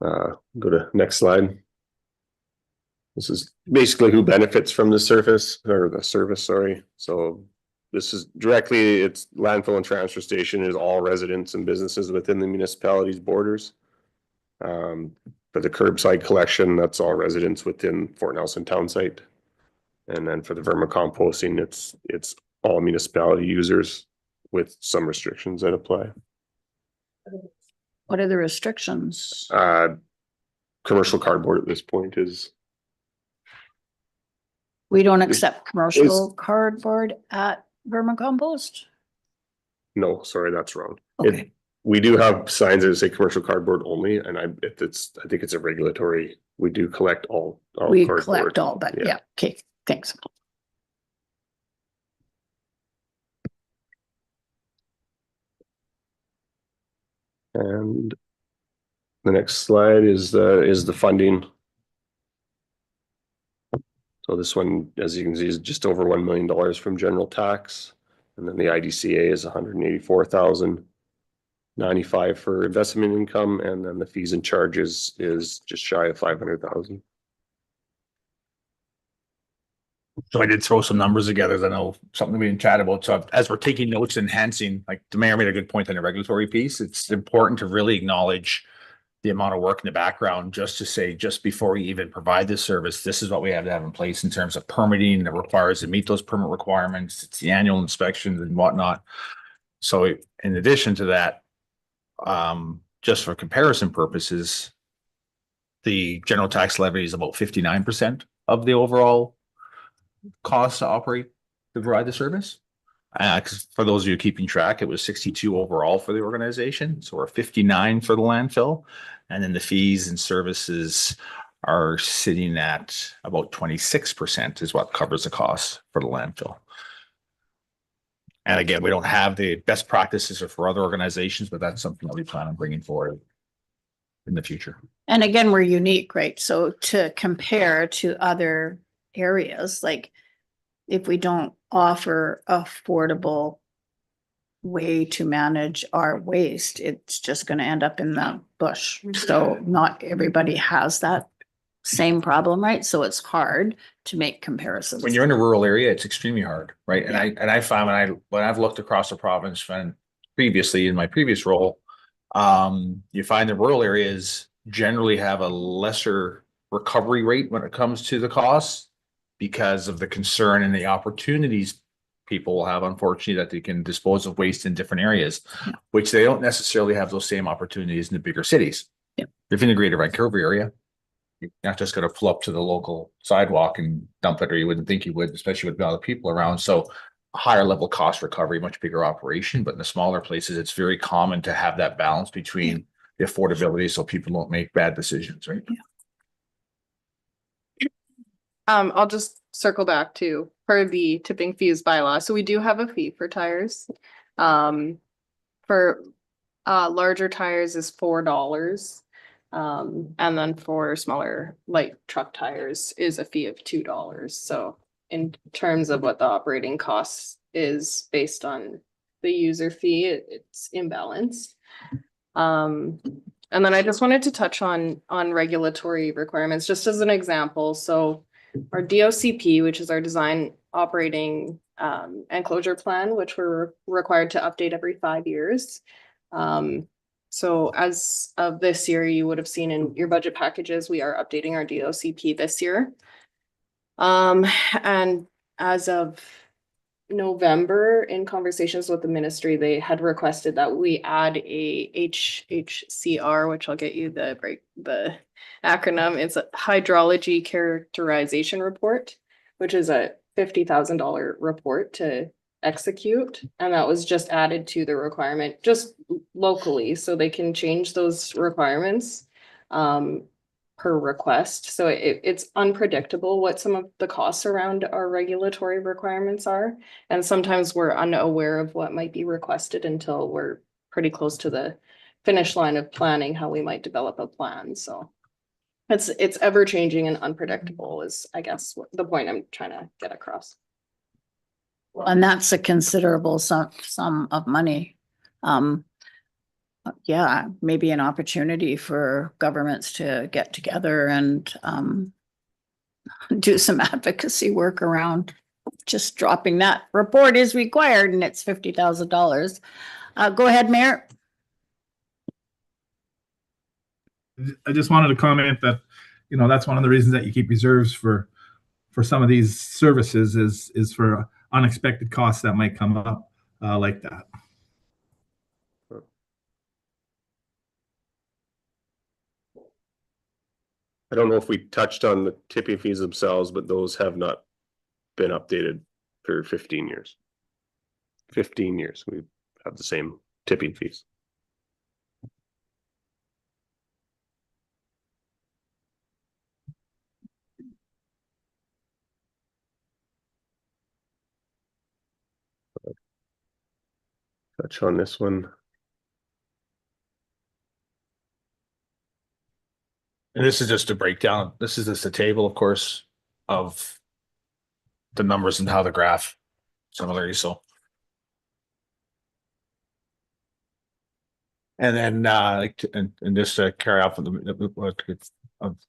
Go to next slide. This is basically who benefits from the service. Sorry. So this is directly, it's landfill and transfer station is all residents and businesses within the municipality's borders. For the curbside collection, that's all residents within Fort Nelson town site. And then for the vermicomposting, it's all municipality users with some restrictions that apply. What are the restrictions? Commercial cardboard at this point is We don't accept commercial cardboard at vermicompost? No, sorry, that's wrong. Okay, We do have signs that say commercial cardboard only, and I think it's a regulatory, we do collect all we cardboard. collect all, but Yeah. yeah, okay, thanks. And the next slide is the funding. So this one, as you can see, is just over $1 million from general tax. And then the IDCA is 184,095 for investment income. And then the fees and charges is just shy of 500,000. So I did throw some numbers together. I know something we didn't chat about. So as we're taking notes, enhancing, like the mayor made a good point on the regulatory piece. It's important to really acknowledge the amount of work in the background, just to say, just before we even provide this service, this is what we have to have in place in terms of permitting that requires to meet those permit requirements. It's the annual inspections and whatnot. So in addition to that, just for comparison purposes, the general tax levy is about 59% of the overall cost to operate, to provide the service. 'Cause for those of you keeping track, it was 62 overall for the organization. So we're 59 for the landfill. And then the fees and services are sitting at about 26% is what covers the cost for the landfill. And again, we don't have the best practices for other organizations, but that's something that we plan on bringing forward in the future. And again, we're unique, right? So to compare to other areas, like if we don't offer affordable way to manage our waste, it's just going to end up in the bush. So not everybody has that same problem, right? So it's hard to make comparisons. When you're in a rural area, it's extremely hard, right? And I find when I've looked across the province and previously in my previous role, you find the rural areas generally have a lesser recovery rate when it comes to the costs because of the concern and the opportunities people will have, unfortunately, that they can dispose of waste in different areas, which they don't necessarily have those same opportunities in the bigger cities. Yeah. If in the greater Vancouver area, you're not just going to pull up to the local sidewalk and dump it, or you wouldn't think you would, especially with other people around. So a higher level cost recovery, much bigger operation, but in the smaller places, it's very common to have that balance between the affordability so people don't make bad decisions, right? Yeah. I'll just circle back to for the tipping fees bylaw. So we do have a fee for tires. For larger tires is $4. And then for smaller light truck tires is a fee of $2. So in terms of what the operating cost is based on the user fee, it's imbalanced. And then I just wanted to touch on regulatory requirements, just as an example. So our DOCP, which is our design operating and closure plan, which we're required to update every 5 years. So as of this year, you would have seen in your budget packages, we are updating our DOCP this year. And as of November, in conversations with the ministry, they had requested that we add a HHCR, which I'll get you the acronym. It's a hydrology characterization report, which is a $50,000 report to execute. And that was just added to the requirement just locally, so they can change those requirements per request. So it's unpredictable what some of the costs around our regulatory requirements are. And sometimes we're unaware of what might be requested until we're pretty close to the finish line of planning how we might develop a plan. So it's ever changing and unpredictable is, I guess, the point I'm trying to get across. And that's a considerable sum of money. Yeah, maybe an opportunity for governments to get together and do some advocacy work around just dropping that report is required and it's $50,000. Go ahead, Mayor. I just wanted to comment that, that's one of the reasons that you keep reserves for some of these services is for unexpected costs that might come up like that. I don't know if we touched on the tipping fees themselves, but those have not been updated for 15 years. 15 years. We've had the same tipping fees. Touch on this one. And this is just a breakdown. This is just a table, of course, of the numbers and how the graph similarly. So. And then, and just to carry off of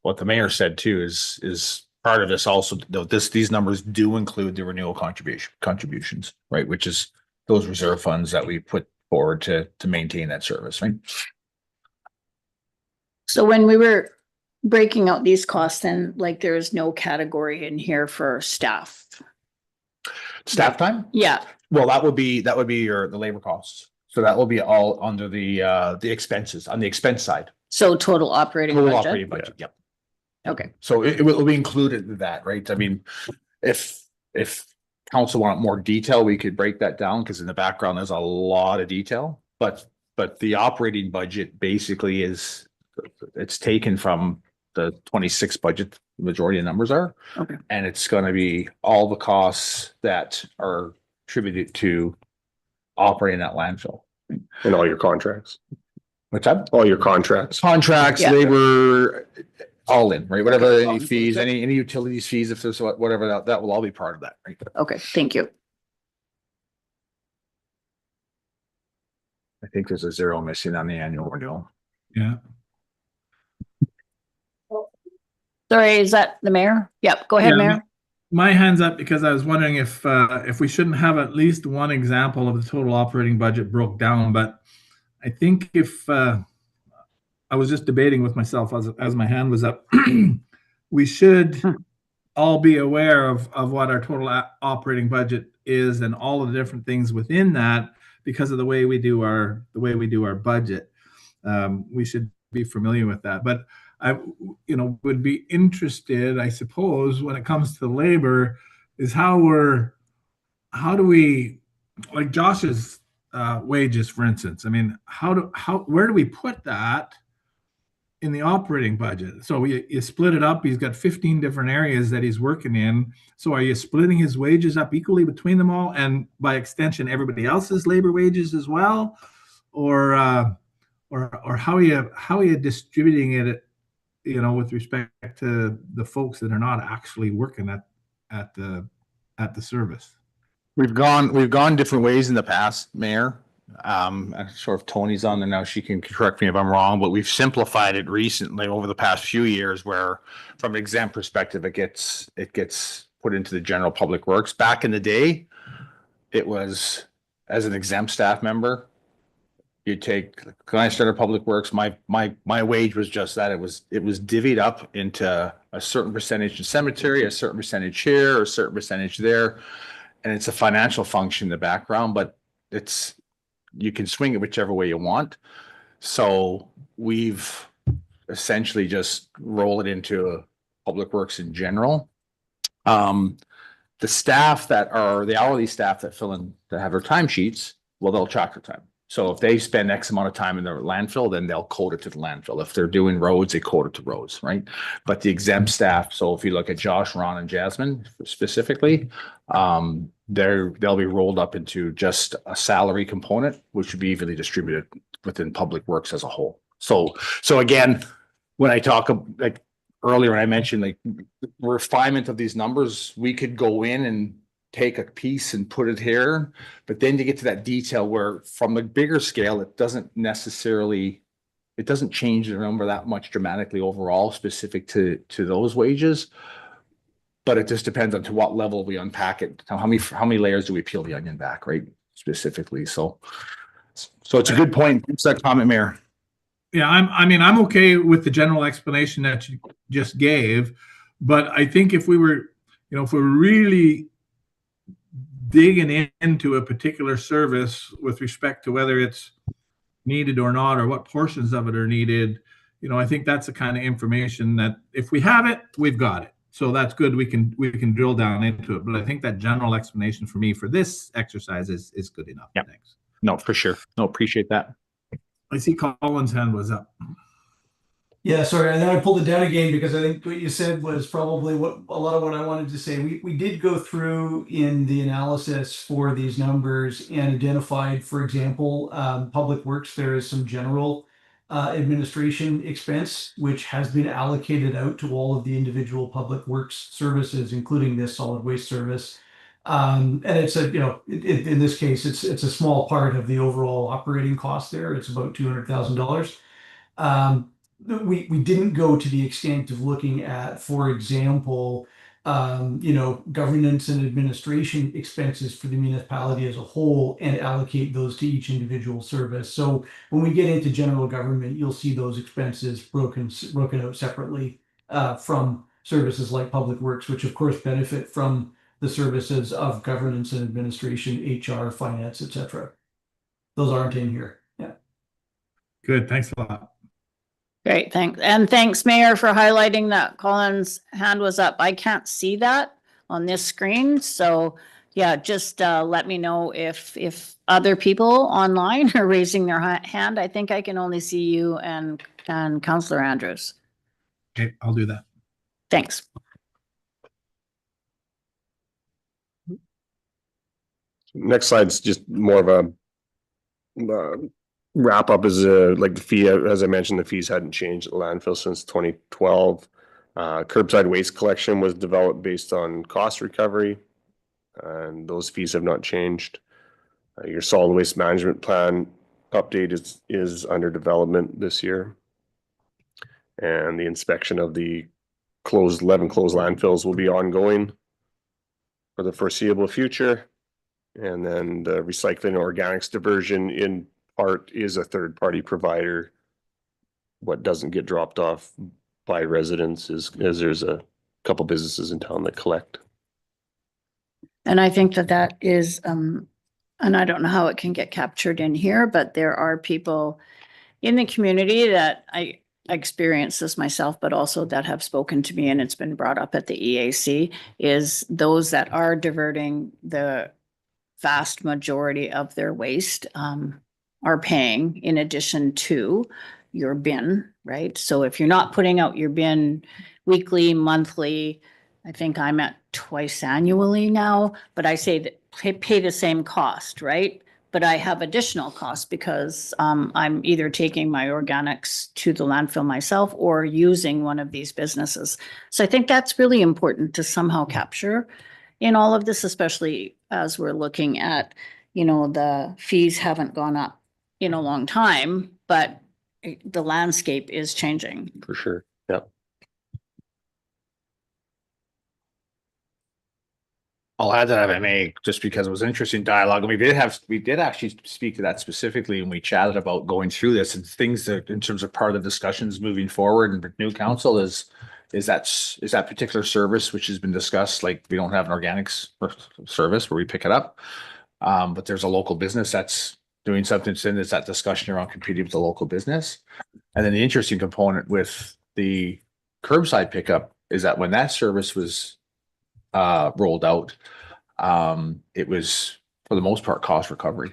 what the mayor said too, is part of this also, these numbers do include the renewal contributions, right? Which is those reserve funds that we put forward to maintain that service, right? So when we were breaking out these costs, then like there is no category in here for staff. Staff time? Yeah, Well, that would be the labor costs. So that will be all under the expenses on the expense side. so total operating Total budget. operating budget, yep. Okay, So it will be included in that, right? I mean, if council want more detail, we could break that down because in the background, there's a lot of detail. But the operating budget basically it's taken from the 26 budget, the majority of numbers are. Okay. And it's gonna be all the costs that are attributed to operating that landfill. And all your contracts. What's that? All your contracts. Contracts, Yeah. labor, all in, right? Whatever, any fees, any utilities fees, if there's whatever, that will all be part of that, right? okay, thank you. I think there's a zero missing on the annual renewal. Yeah. Sorry, is that the mayor? Yep, go ahead, Yeah, Mayor. My hand's up because I was wondering if we shouldn't have at least one example of the total operating budget broke down. But I think if I was just debating with myself as my hand was up, we should all be aware of what our total operating budget is and all of the different things within that because of the way we do our budget. We should be familiar with that. But I, would be interested, I suppose, when it comes to labor, is how do we, like Josh's wages, for instance? I mean, where do we put that in the operating budget? So you split it up. He's got 15 different areas that he's working in. So are you splitting his wages up equally between them all, and by extension, everybody else's labor wages as well, or how are you distributing it? With respect to the folks that are not actually working at the service. We've gone different ways in the past, Mayor. I'm sure if Tony's on there now, she can correct me if I'm wrong, but we've simplified it recently over the past few years where from an exam perspective, it gets put into the general public works. Back in the day, it was as an exempt staff member, you take, when I started Public Works, my wage was just that. It was divvied up into a certain percentage in cemetery, a certain percentage here, or a certain percentage there. And it's a financial function in the background, but you can swing it whichever way you want. So we've essentially just roll it into Public Works in general. The staff that are the hourly staff that fill in, that have their timesheets, well, they'll track their time. So if they spend X amount of time in their landfill, then they'll code it to the landfill. If they're doing roads, they code it to roads, right? But the exempt staff, so if you look at Josh, Ron, and Jasmine specifically, they'll be rolled up into just a salary component, which would be evenly distributed within Public Works as a whole. So again, when I talk like earlier, when I mentioned like refinement of these numbers, we could go in and take a piece and put it here, but then you get to that detail where from the bigger scale, it doesn't change the number that much dramatically overall specific to those wages. But it just depends on to what level we unpack it. How many layers do we peel the onion back, right? Specifically. So it's a good point. Thanks for that comment, Mayor. Yeah, I'm okay with the general explanation that you just gave, but I think if we're really digging into a particular service with respect to whether it's needed or not, or what portions of it are needed, I think that's the kind of information that if we have it, we've got it. So that's good. We can drill down into it. But I think that general explanation for me for this exercise is good enough. Yeah. Thanks. No, for sure. No, appreciate that. I see Colin's hand was up. Yeah, sorry, and then I pulled it down again because I think what you said was probably what a lot of what I wanted to say. We did go through in the analysis for these numbers and identified, for example, Public Works, there is some general administration expense, which has been allocated out to all of the individual Public Works services, including this solid waste service. And it's a, in this case, it's a small part of the overall operating cost there. It's about $200,000. We didn't go to the extent of looking at, for example, governance and administration expenses for the municipality as a whole and allocate those to each individual service. So when we get into general government, you'll see those expenses broken out separately from services like Public Works, which of course benefit from the services of governance and administration, HR, finance, etc. Those aren't in here. Yeah. Good. Thanks a lot. Great, thanks. And thanks, Mayor, for highlighting that Colin's hand was up. I can't see that on this screen. So yeah, just let me know if other people online are raising their hand. I think I can only see you and Councillor Andrews. Okay, I'll do that. Thanks. Next slide's just more of a wrap up. Is like the fee, as I mentioned, the fees hadn't changed at the landfill since 2012. Curbside waste collection was developed based on cost recovery, and those fees have not changed. Your solid waste management plan update is under development this year, and the inspection of the 11 closed landfills will be ongoing for the foreseeable future. And then the recycling and organics diversion in part is a third-party provider. What doesn't get dropped off by residents is there's a couple businesses in town that collect. And I think that is, and I don't know how it can get captured in here, but there are people in the community that I experienced this myself, but also that have spoken to me, and it's been brought up at the EAC, is those that are diverting the vast majority of their waste are paying in addition to your bin, right? So if you're not putting out your bin weekly, monthly, I think I'm at twice annually now, but I say that pay the same cost, right? But I have additional costs because I'm either taking my organics to the landfill myself or using one of these businesses. So I think that's really important to somehow capture in all of this, especially as we're looking at, the fees haven't gone up in a long time, but the landscape is changing. For sure. Yep. I'll add that if I may, just because it was an interesting dialogue. And we did actually speak to that specifically when we chatted about going through this and things that in terms of part of the discussions moving forward and new council is that particular service which has been discussed, like we don't have an organics service where we pick it up. But there's a local business that's doing something, so there's that discussion around competing with the local business. And then the interesting component with the curbside pickup is that when that service was rolled out, it was for the most part cost recovery,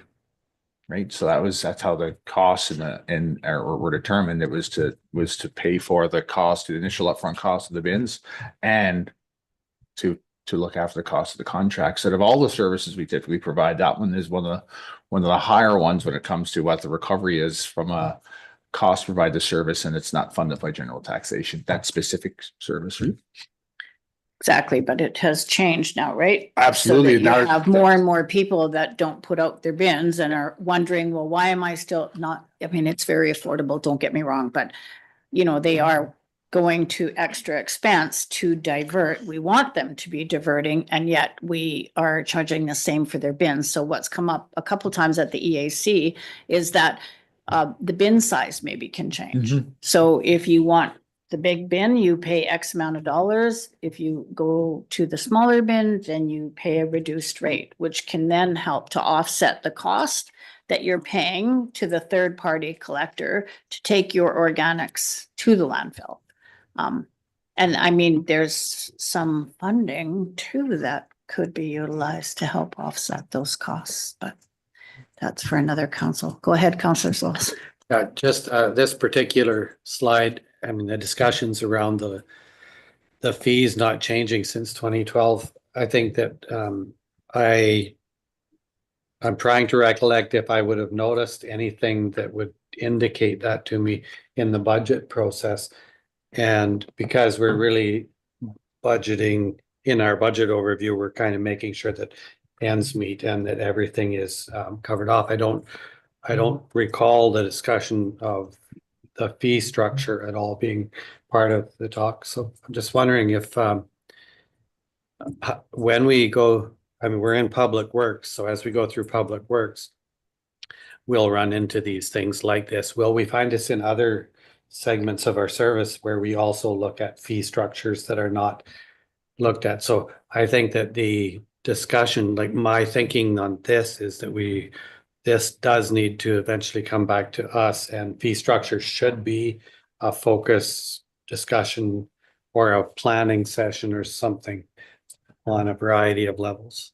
right? So that's how the costs were determined. It was to pay for the cost, the initial upfront cost of the bins, and to look after the cost of the contracts. Out of all the services we typically provide, that one is one of the higher ones when it comes to what the recovery is from a cost to provide the service, and it's not funded by general taxation, that specific service. Right? Exactly, but it has changed now, right? Absolutely. So that you have more and more people that don't put out their bins and are wondering, well, why am I still not? I mean, it's very affordable, don't get me wrong, but they are going to extra expense to divert. We want them to be diverting, and yet we are charging the same for their bins. So what's come up a couple times at the EAC is that the bin size maybe can change. Mm-hmm. So if you want the big bin, you pay X amount of dollars. If you go to the smaller bin, then you pay a reduced rate, which can then help to offset the cost that you're paying to the third party collector to take your organics to the landfill. And I mean, there's some funding too that could be utilized to help offset those costs, but that's for another council. Go ahead, Councillor Sauls. Just this particular slide, I mean, the discussions around the fees not changing since 2012. I think that I'm trying to recollect if I would have noticed anything that would indicate that to me in the budget process. And because we're really budgeting in our budget overview, we're kind of making sure that ends meet and that everything is covered off. I don't recall the discussion of the fee structure at all being part of the talk. So I'm just wondering if when we go, I mean, we're in public works. So as we go through public works, we'll run into these things like this. Will we find this in other segments of our service where we also look at fee structures that are not looked at? So I think that the discussion, like my thinking on this is that this does need to eventually come back to us, and fee structure should be a focus discussion or a planning session or something on a variety of levels.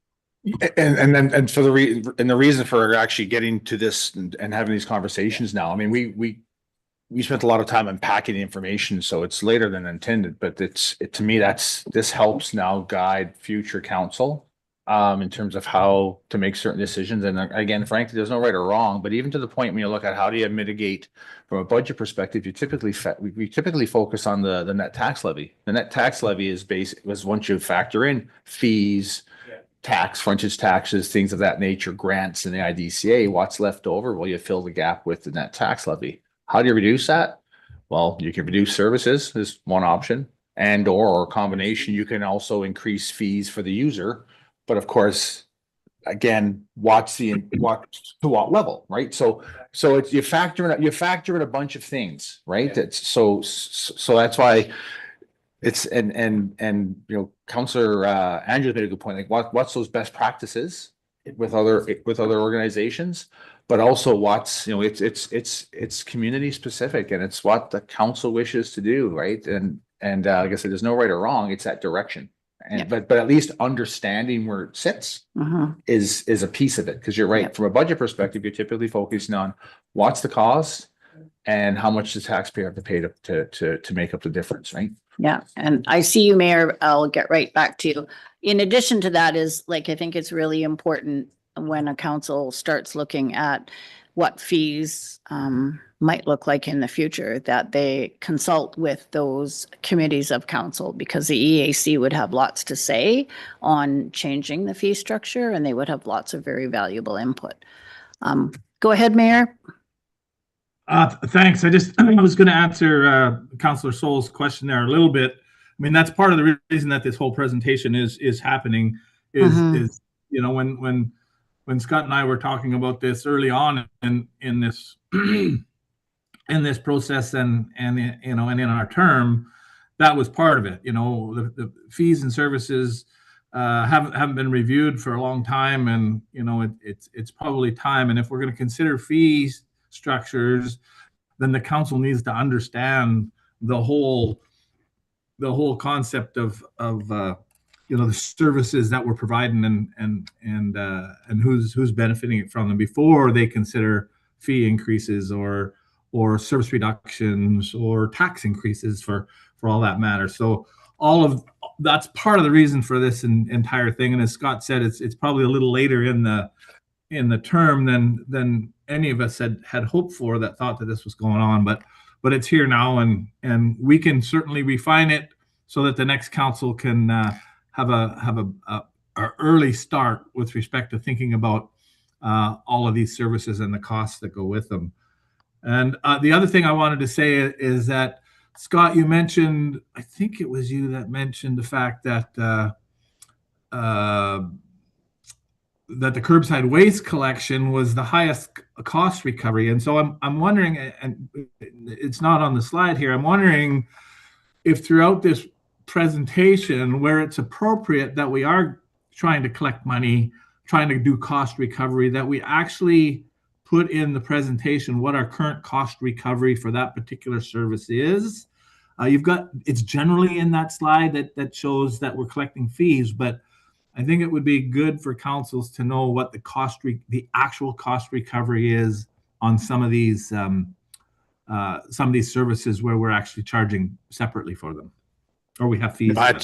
And for the reason for actually getting to this and having these conversations now, I mean, we spent a lot of time unpacking the information, so it's later than intended, but to me, this helps now guide future council in terms of how to make certain decisions. And again, frankly, there's no right or wrong, but even to the point when you look at how do you mitigate from a budget perspective, we typically focus on the net tax levy. The net tax levy was once you factor in fees, tax, frontage taxes, things of that nature, grants and the IDCA, what's left over? Well, you fill the gap with the net tax levy. How do you reduce that? Well, you can reduce services is one option, and or a combination. You can also increase fees for the user, but of course, again, what to what level, right? So it's you factor in a bunch of things, right? It's so that's why it's and you know, Councillor Andrews made a good point. Like what's those best practices with other organizations, but also what's, you know, it's community specific, and it's what the council wishes to do, right? And like I said, there's no right or wrong. It's that direction. And but at least understanding where it sits is a piece of it, because you're right. From a budget perspective, you're typically focusing on what's the cost and how much the taxpayer have to pay to make up the difference, right? Yeah, and I see you, Mayor. I'll get right back to you. In addition to that is, like, I think it's really important when a council starts looking at what fees might look like in the future, that they consult with those committees of council, because the EAC would have lots to say on changing the fee structure, and they would have lots of very valuable input. Go ahead, Mayor. Thanks. I was going to answer Councillor Sauls' question there a little bit. I mean, that's part of the reason that this whole presentation is happening. Is you know, when Scott and I were talking about this early on in this in this process and you know, and in our term, that was part of it. You know, the fees and services haven't been reviewed for a long time, and you know, it's probably time. And if we're going to consider fees structures, then the council needs to understand the whole concept of you know, the services that we're providing and who's benefiting from them before they consider fee increases or service reductions or tax increases for all that matter. So all of that's part of the reason for this entire thing. And as Scott said, it's probably a little later in the term than any of us had hoped for, that thought that this was going on, but it's here now, and we can certainly refine it so that the next council can have a early start with respect to thinking about all of these services and the costs that go with them. And the other thing I wanted to say is that, Scott, you mentioned, I think it was you that mentioned the fact that that the curbside waste collection was the highest cost recovery. And so I'm wondering, and it's not on the slide here, I'm wondering if throughout this presentation, where it's appropriate that we are trying to collect money, trying to do cost recovery, that we actually put in the presentation what our current cost recovery for that particular service is, It's generally in that slide that shows that we're collecting fees, but I think it would be good for councils to know what the actual cost recovery is on some of these services where we're actually charging separately for them, or we have fees. for them.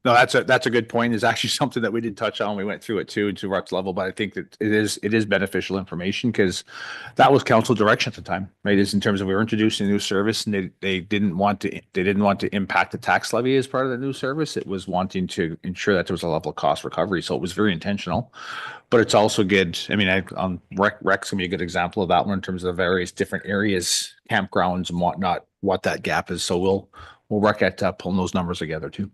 No, that's a good point. It's actually something that we did touch on. We went through it too to Ruck's level, but I think that it is beneficial information because that was council direction at the time, right? Is in terms of we were introducing a new service and they didn't want to impact the tax levy as part of the new service. It was wanting to ensure that there was a level of cost recovery. So it was very intentional, but it's also good. I mean, Rec's gonna be a good example of that one in terms of the various different areas, campgrounds and whatnot, what that gap is. So we'll work at pulling those numbers together too.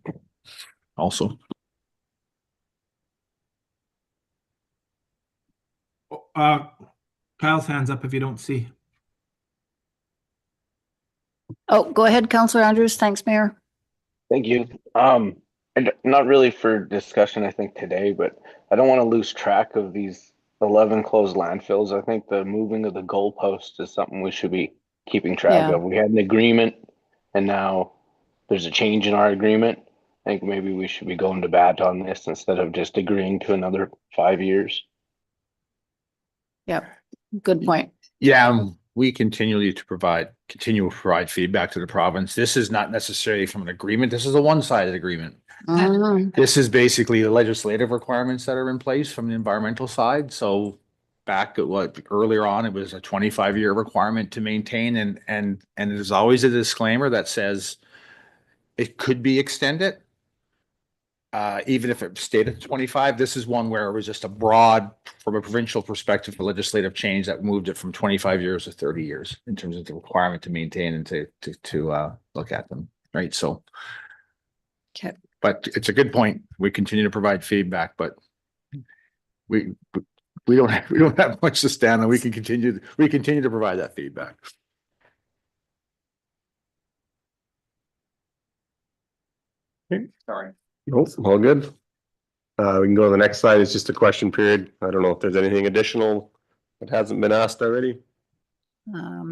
Also, Kyle's hands up if you don't see. Oh, go ahead, Councillor Andrews. Thanks, Mayor. Thank you. And not really for discussion, I think today, but I don't want to lose track of these 11 closed landfills. I think the moving of the goalpost is something we should be keeping track Yeah. of. We had an agreement and now there's a change in our agreement. I think maybe we should be going to bat on this instead of just agreeing to another 5 years. Yep. Good point. yeah, we continue to provide feedback to the province. This is not necessarily from an agreement. This is a one-sided agreement. Mhm. This is basically the legislative requirements that are in place from the environmental side. So back at earlier on, it was a 25-year requirement to maintain and there's always a disclaimer that says it could be extended. Even if it stayed at 25, this is one where it was just a broad, from a provincial perspective, for legislative change that moved it from 25 years to 30 years in terms of the requirement to maintain and to look at them, right? So, Okay. but it's a good point. We continue to provide feedback, but we don't have much to stand on. We continue to provide that feedback. Sorry. Nope, all good. We can go to the next slide. It's just a question period. I don't know if there's anything additional that hasn't been asked already.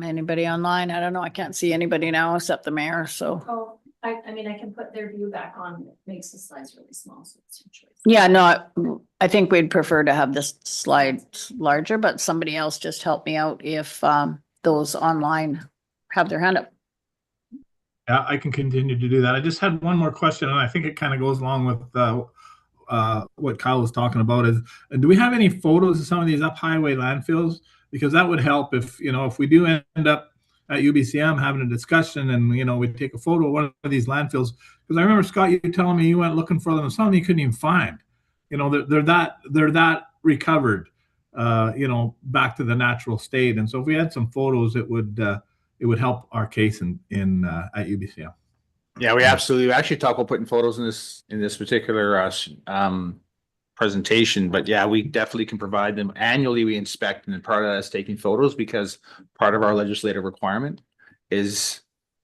Anybody online? I don't know. I can't see anybody now except the mayor, so. Oh, I mean, I can put their view back on. It makes the slides really small, so it's your choice. Yeah, no, I think we'd prefer to have this slide larger, but somebody else just help me out if those online have their hand up. Yeah, I can continue to do that. I just had one more question, and I think it kind of goes along with what Kyle was talking about. Is do we have any photos of some of these up highway landfills? Because that would help if we do end up at UBCM having a discussion, and we take a photo of one of these landfills. Because I remember Scott, you telling me you went looking for them, and some you couldn't even find. They're that recovered, back to the natural state. And so if we had some photos, it would help our case at UBCM. Yeah, we actually talk about putting photos in this particular presentation, but yeah, we definitely can provide them. Annually we inspect, and part of that is taking photos, because part of our legislative requirement is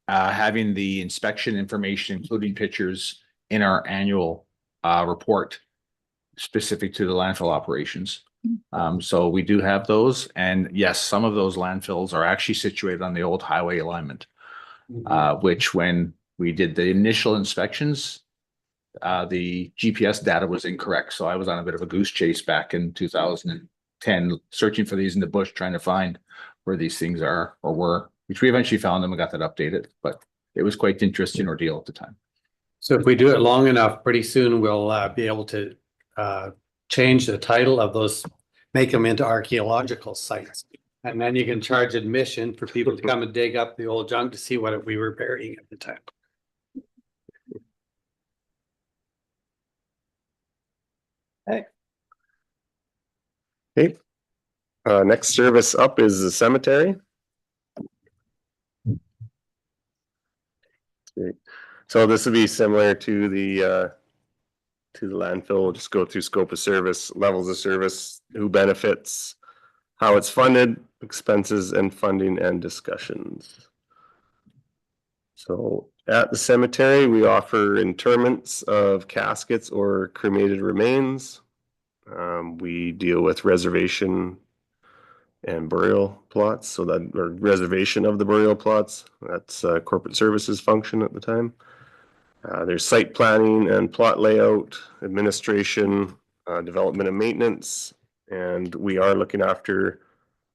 having the inspection information, including pictures, in our annual report specific to the landfill operations. So we do have those, and yes, some of those landfills are actually situated on the old highway alignment, which when we did the initial inspections, the GPS data was incorrect. So I was on a bit of a goose chase back in 2010, searching for these in the bush, trying to find where these things are or were, which we eventually found them and got that updated, but it was quite an interesting ordeal at the time. So if we do it long enough, pretty soon we'll be able to change the title of those, make them into archaeological sites. And then you can charge admission for people to come and dig up the old junk to see what we were burying at the time. Okay. Next service up is the cemetery. Okay. So this would be similar to the landfill. We'll just go through scope of service, levels of service, who benefits, how it's funded, expenses and funding, and discussions. So at the cemetery, we offer interments of caskets or cremated remains. We deal with reservation and burial plots, so that, or reservation of the burial plots. That's corporate services function at the time. There's site planning and plot layout, administration, development and maintenance, and we are looking after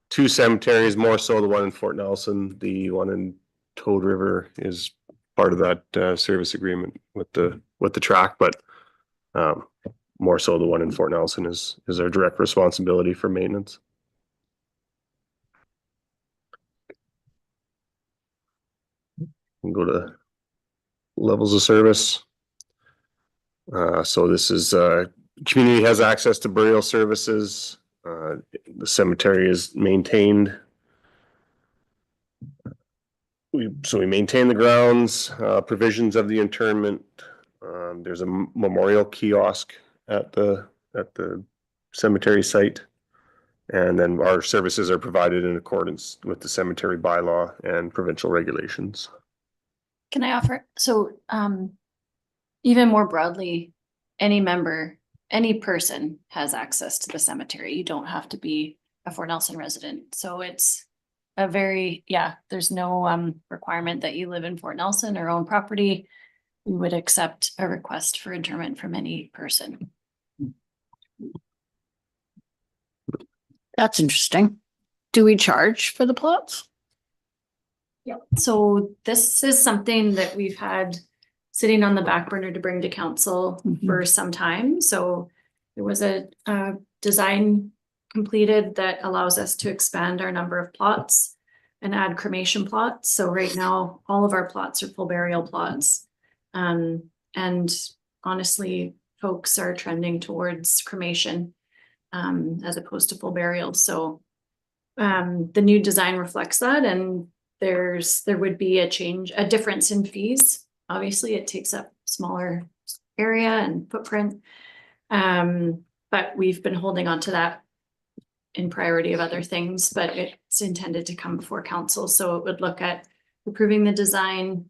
2 cemeteries, more so the one in Fort Nelson. The one in Toad River is part of that service agreement with the track, but more so the one in Fort Nelson is our direct responsibility for maintenance. We'll go to levels of service. So this is community has access to burial services. The cemetery is maintained. We maintain the grounds, provisions of the internment. There's a memorial kiosk at the cemetery site. And then our services are provided in accordance with the cemetery bylaw and provincial regulations. Can I offer, so, even more broadly, any member, any person has access to the cemetery. You don't have to be a Fort Nelson resident. So it's a very, there's no, requirement that you live in Fort Nelson or own property. We would accept a request for interment from any person. That's interesting. Do we charge for the plots? Yeah, so this is something that we've had sitting on the back burner to bring to council for some time. So there was a design completed that allows us to expand our number of plots and add cremation plots. So right now, all of our plots are full burial plots. And honestly, folks are trending towards cremation as opposed to full burial. So the new design reflects that, and there would be a difference in fees. Obviously, it takes up smaller area and footprint. But we've been holding on to that in priority of other things, but it's intended to come before council. So it would look at approving the design,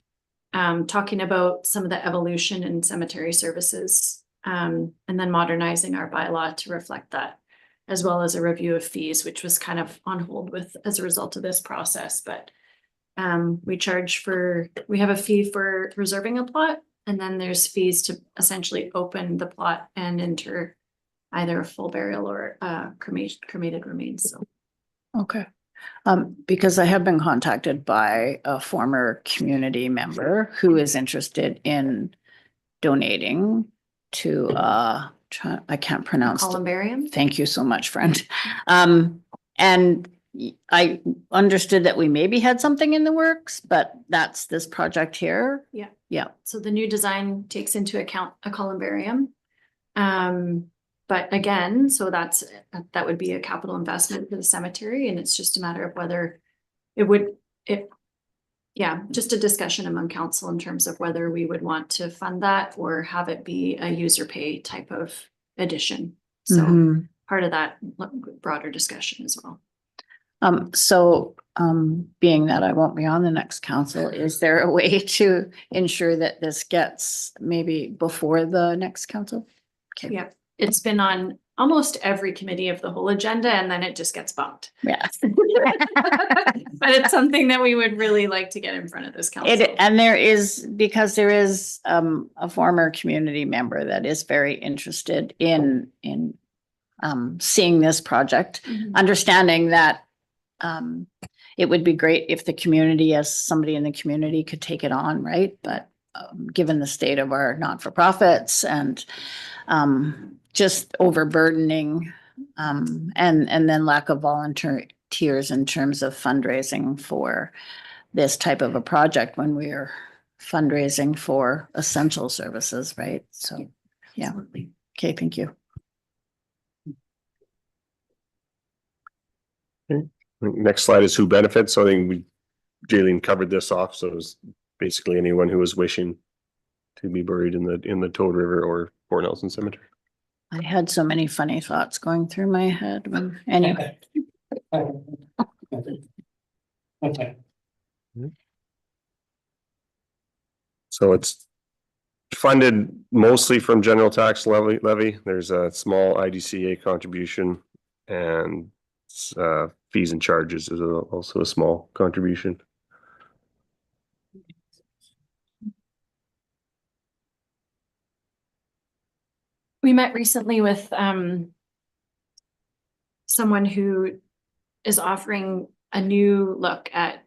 talking about some of the evolution in cemetery services, and then modernizing our bylaw to reflect that, as well as a review of fees, which was kind of on hold as a result of this process. But we have a fee for reserving a plot, and then there's fees to essentially open the plot and enter either a full burial or cremated remains. So. Okay. Because I have been contacted by a former community member who is interested in donating to I can't pronounce. Columbarium. Thank you so much, friend. And I understood that we maybe had something in the works, but that's this project here. Yeah. Yeah. So the new design takes into account a columbarium. But again, so that would be a capital investment for the cemetery, and it's just a matter of whether just a discussion among council in terms of whether we would want to fund that or have it be a user pay type of addition. So part of that broader discussion as well. Being that I won't be on the next council, is there a way to ensure that this gets maybe before the next council? Okay. Yeah, it's been on almost every committee of the whole agenda, and then it just gets bumped. Yeah. But it's something that we would really like to get in front of this council. And there is a former community member that is very interested in seeing this project, understanding that it would be great if the community, as somebody in the community, could take it on, right? But given the state of our not-for-profits and just overburdening and then lack of volunteers in terms of fundraising for this type of a project when we are fundraising for essential services, right? So, yeah. Absolutely. Okay, thank you. Next slide is who benefits. So I think Jaylene covered this off. So it was basically anyone who was wishing to be buried in the Toad River or Fort Nelson Cemetery. I had so many funny thoughts going through my head anyway. So it's funded mostly from general tax levy. There's a small IDCA contribution and fees and charges is also a small contribution. We met recently with someone who is offering a new look at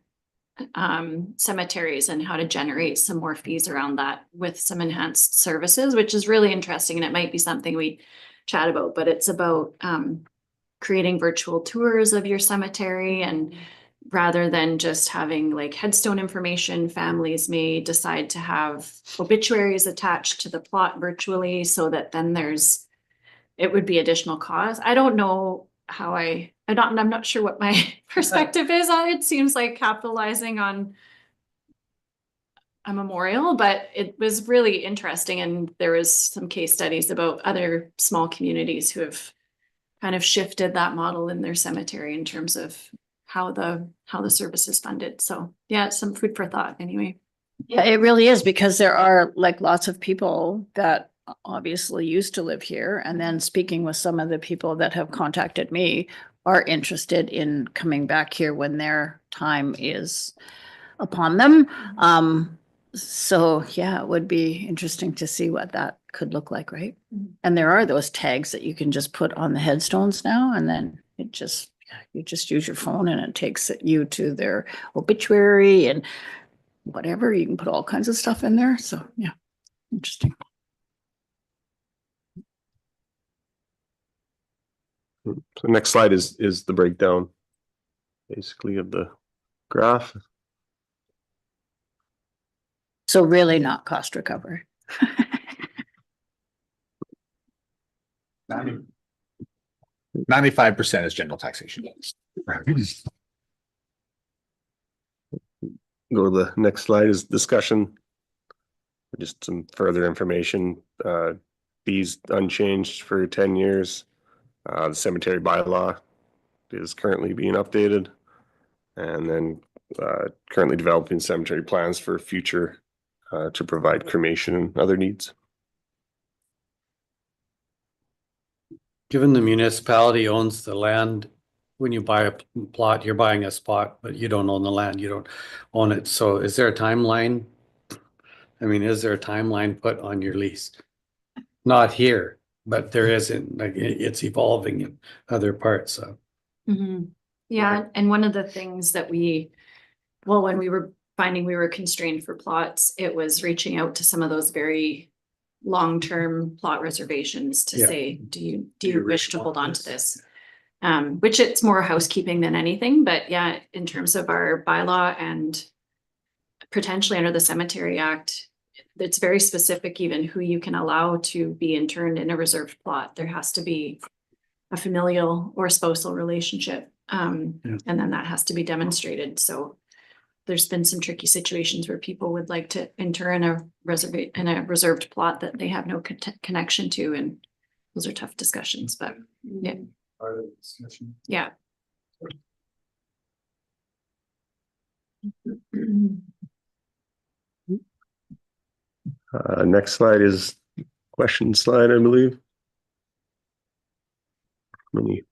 cemeteries and how to generate some more fees around that with some enhanced services, which is really interesting, and it might be something we chat about, but it's about creating virtual tours of your cemetery, and rather than just having like headstone information, families may decide to have obituaries attached to the plot virtually, so that then it would be additional cost. I don't know how I'm not sure what my perspective is on it. It seems like capitalizing on a memorial, but it was really interesting. And there was some case studies about other small communities who have kind of shifted that model in their cemetery in terms of how the service is funded. So yeah, some food for thought anyway. Yeah, it really is, because there are like lots of people that obviously used to live here, and then speaking with some of the people that have contacted me are interested in coming back here when their time is upon them. So yeah, it would be interesting to see what that could look like, right? And there are those tags that you can just put on the headstones now, and then you just use your phone and it takes you to their obituary and whatever. You can put all kinds of stuff in there. So yeah, interesting. So next slide is the breakdown basically of the graph. So really not cost recovery. 95% is general taxation. Go to the next slide is discussion. Just some further information. Fees unchanged for 10 years. The cemetery bylaw is currently being updated, and then currently developing cemetery plans for future to provide cremation and other needs. Given the municipality owns the land, when you buy a plot, you're buying a spot, but you don't own the land, you don't own it. So is there a timeline? I mean, is there a timeline put on your lease? Not here, but there isn't, like it's evolving in other parts, so. Yeah, and one of the things that when we were finding we were constrained for plots, it was reaching out to some of those very long-term plot reservations to say, do you wish to hold on to this? Which it's more housekeeping than anything, but yeah, in terms of our bylaw and potentially under the Cemetery Act, it's very specific even who you can allow to be interned in a reserved plot. There has to be a familial or spousal relationship. And then that has to be demonstrated. So there's been some tricky situations where people would like to inter in a reserved plot that they have no connection to, and those are tough discussions, but yeah. Part of the discussion. Yeah. Next slide is question slide, I believe. Any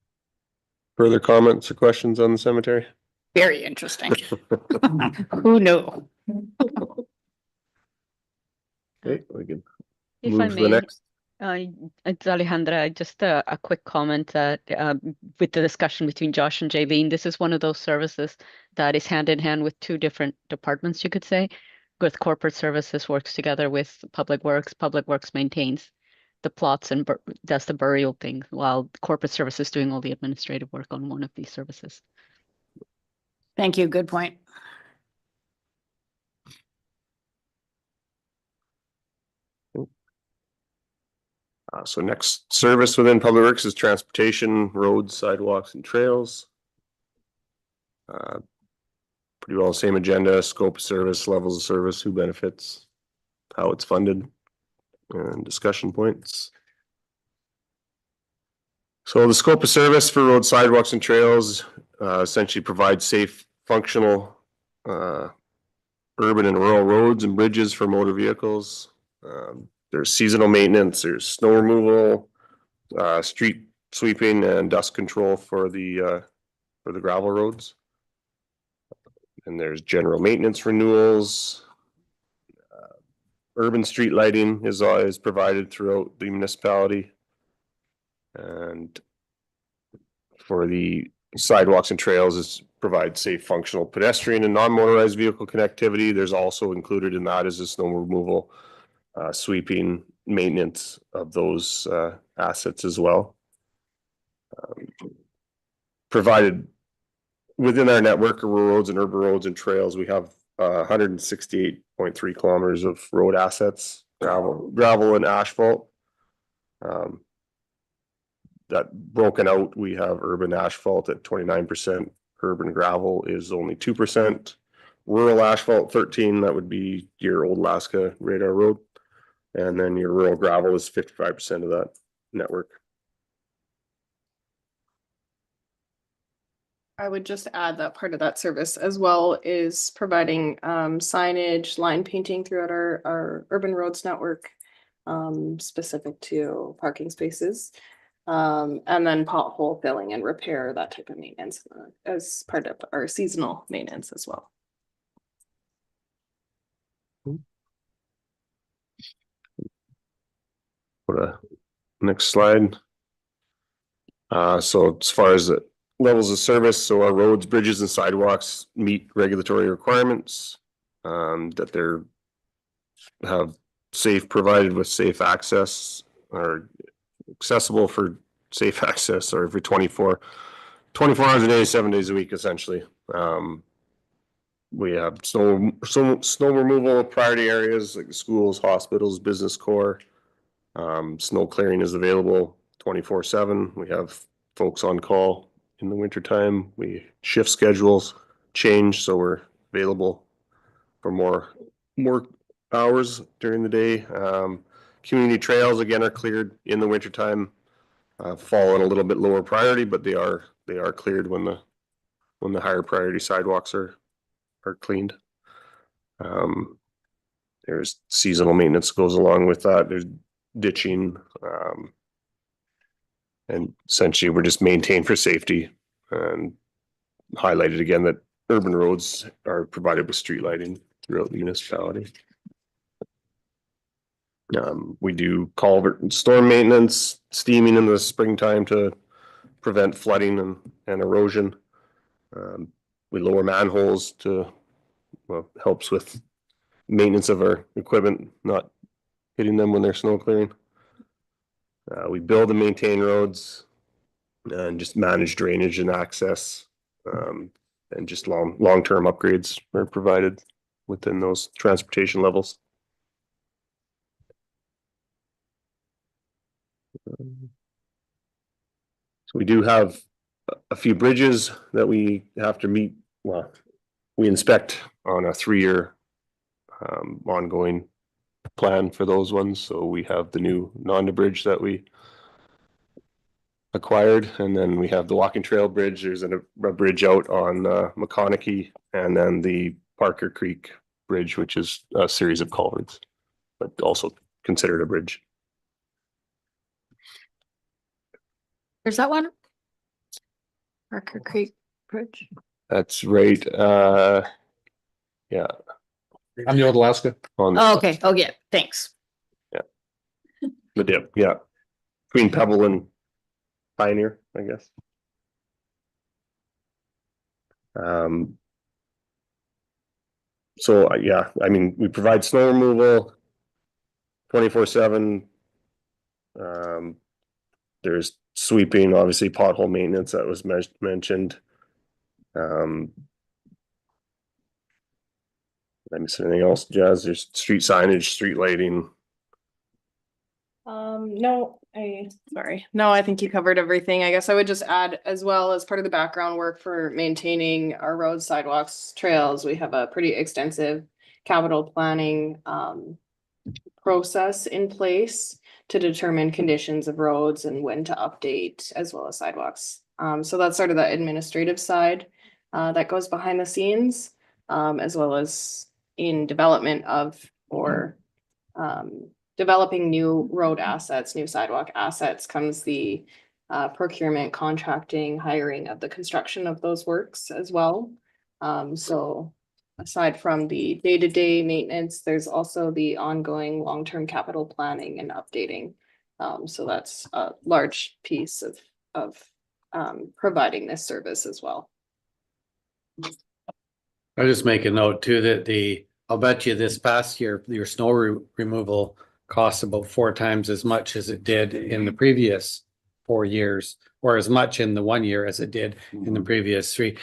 further comments or questions on the cemetery? Very interesting. Who knew? Okay, we can If I move to the may, next. it's Alejandra. Just a quick comment that with the discussion between Josh and Jaylene, this is one of those services that is hand in hand with two different departments, you could say. With corporate services works together with Public Works. Public Works maintains the plots and does the burial thing, while corporate services doing all the administrative work on one of these services. Thank you. Good point. So next service within Public Works is transportation, roads, sidewalks, and trails. Pretty well same agenda, scope of service, levels of service, who benefits, how it's funded, and discussion points. So the scope of service for road, sidewalks, and trails essentially provides safe, functional urban and rural roads and bridges for motor vehicles. There's seasonal maintenance, there's snow removal, street sweeping, and dust control for the for the gravel roads. And there's general maintenance renewals. Urban street lighting is provided throughout the municipality. And for the sidewalks and trails is provide safe, functional pedestrian and non-motorized vehicle connectivity. There's also included in that is the snow removal, sweeping, maintenance of those assets as well. Provided within our network of rural roads and urban roads and trails, we have 168.3 kilometers of road assets, gravel and asphalt. That broken out, we have urban asphalt at 29%, urban gravel is only 2%, rural asphalt 13%, that would be your old Alaska Radar Road, and then your rural gravel is 55% of that network. I would just add that part of that service as well is providing signage, line painting throughout our urban roads network, specific to parking spaces. And then pothole filling and repair, that type of maintenance as part of our seasonal maintenance as well. Go to next slide. So as far as the levels of service, so our roads, bridges, and sidewalks meet regulatory requirements, that they're provided with safe access or accessible for safe access, or every 24 hours a day, 7 days a week, essentially. We have snow removal priority areas like schools, hospitals, business core. Snow clearing is available 24/7. We have folks on call in the wintertime. We shift schedules change, so we're available for more hours during the day. Community trails again are cleared in the wintertime, fall on a little bit lower priority, but they are cleared when the higher priority sidewalks are cleaned. There's seasonal maintenance goes along with that. There's ditching, and essentially we're just maintained for safety, and highlighted again that urban roads are provided with street lighting throughout the municipality. We do culvert and storm maintenance, steaming in the springtime to prevent flooding and erosion. We lower manholes to, helps with maintenance of our equipment, not hitting them when they're snow clearing. We build and maintain roads and just manage drainage and access, and just long-term upgrades are provided within those transportation levels. So we do have a few bridges that we have to meet. Well, we inspect on a 3-year ongoing plan for those ones. So we have the new Nanda Bridge that we acquired, and then we have the walking trail bridge. There's a bridge out on McConaughey, and then the Parker Creek Bridge, which is a series of culverts, but also considered a bridge. There's that one? Parker Creek Bridge. That's right. Yeah. On the old Alaska. On the, Oh, okay. Oh, yeah. Thanks. the dip. Yeah. Between Pebble and Pioneer, I guess. So yeah, I mean, we provide snow removal 24/7. There's sweeping, obviously pothole maintenance that was mentioned. Did I miss anything else, Jazz? There's street signage, street lighting. No, I think you covered everything. I guess I would just add as well, as part of the background work for maintaining our roads, sidewalks, trails, we have a pretty extensive capital planning process in place to determine conditions of roads and when to update, as well as sidewalks. So that's sort of the administrative side that goes behind the scenes, as well as in development of or developing new road assets, new sidewalk assets comes the procurement, contracting, hiring of the construction of those works as well. So aside from the day-to-day maintenance, there's also the ongoing long-term capital planning and updating. So that's a large piece of providing this service as well. I'll just make a note too that I'll bet you this past year, your snow removal costs about 4 times as much as it did in the previous 4 years, or as much in the 1 year as it did in the previous 3.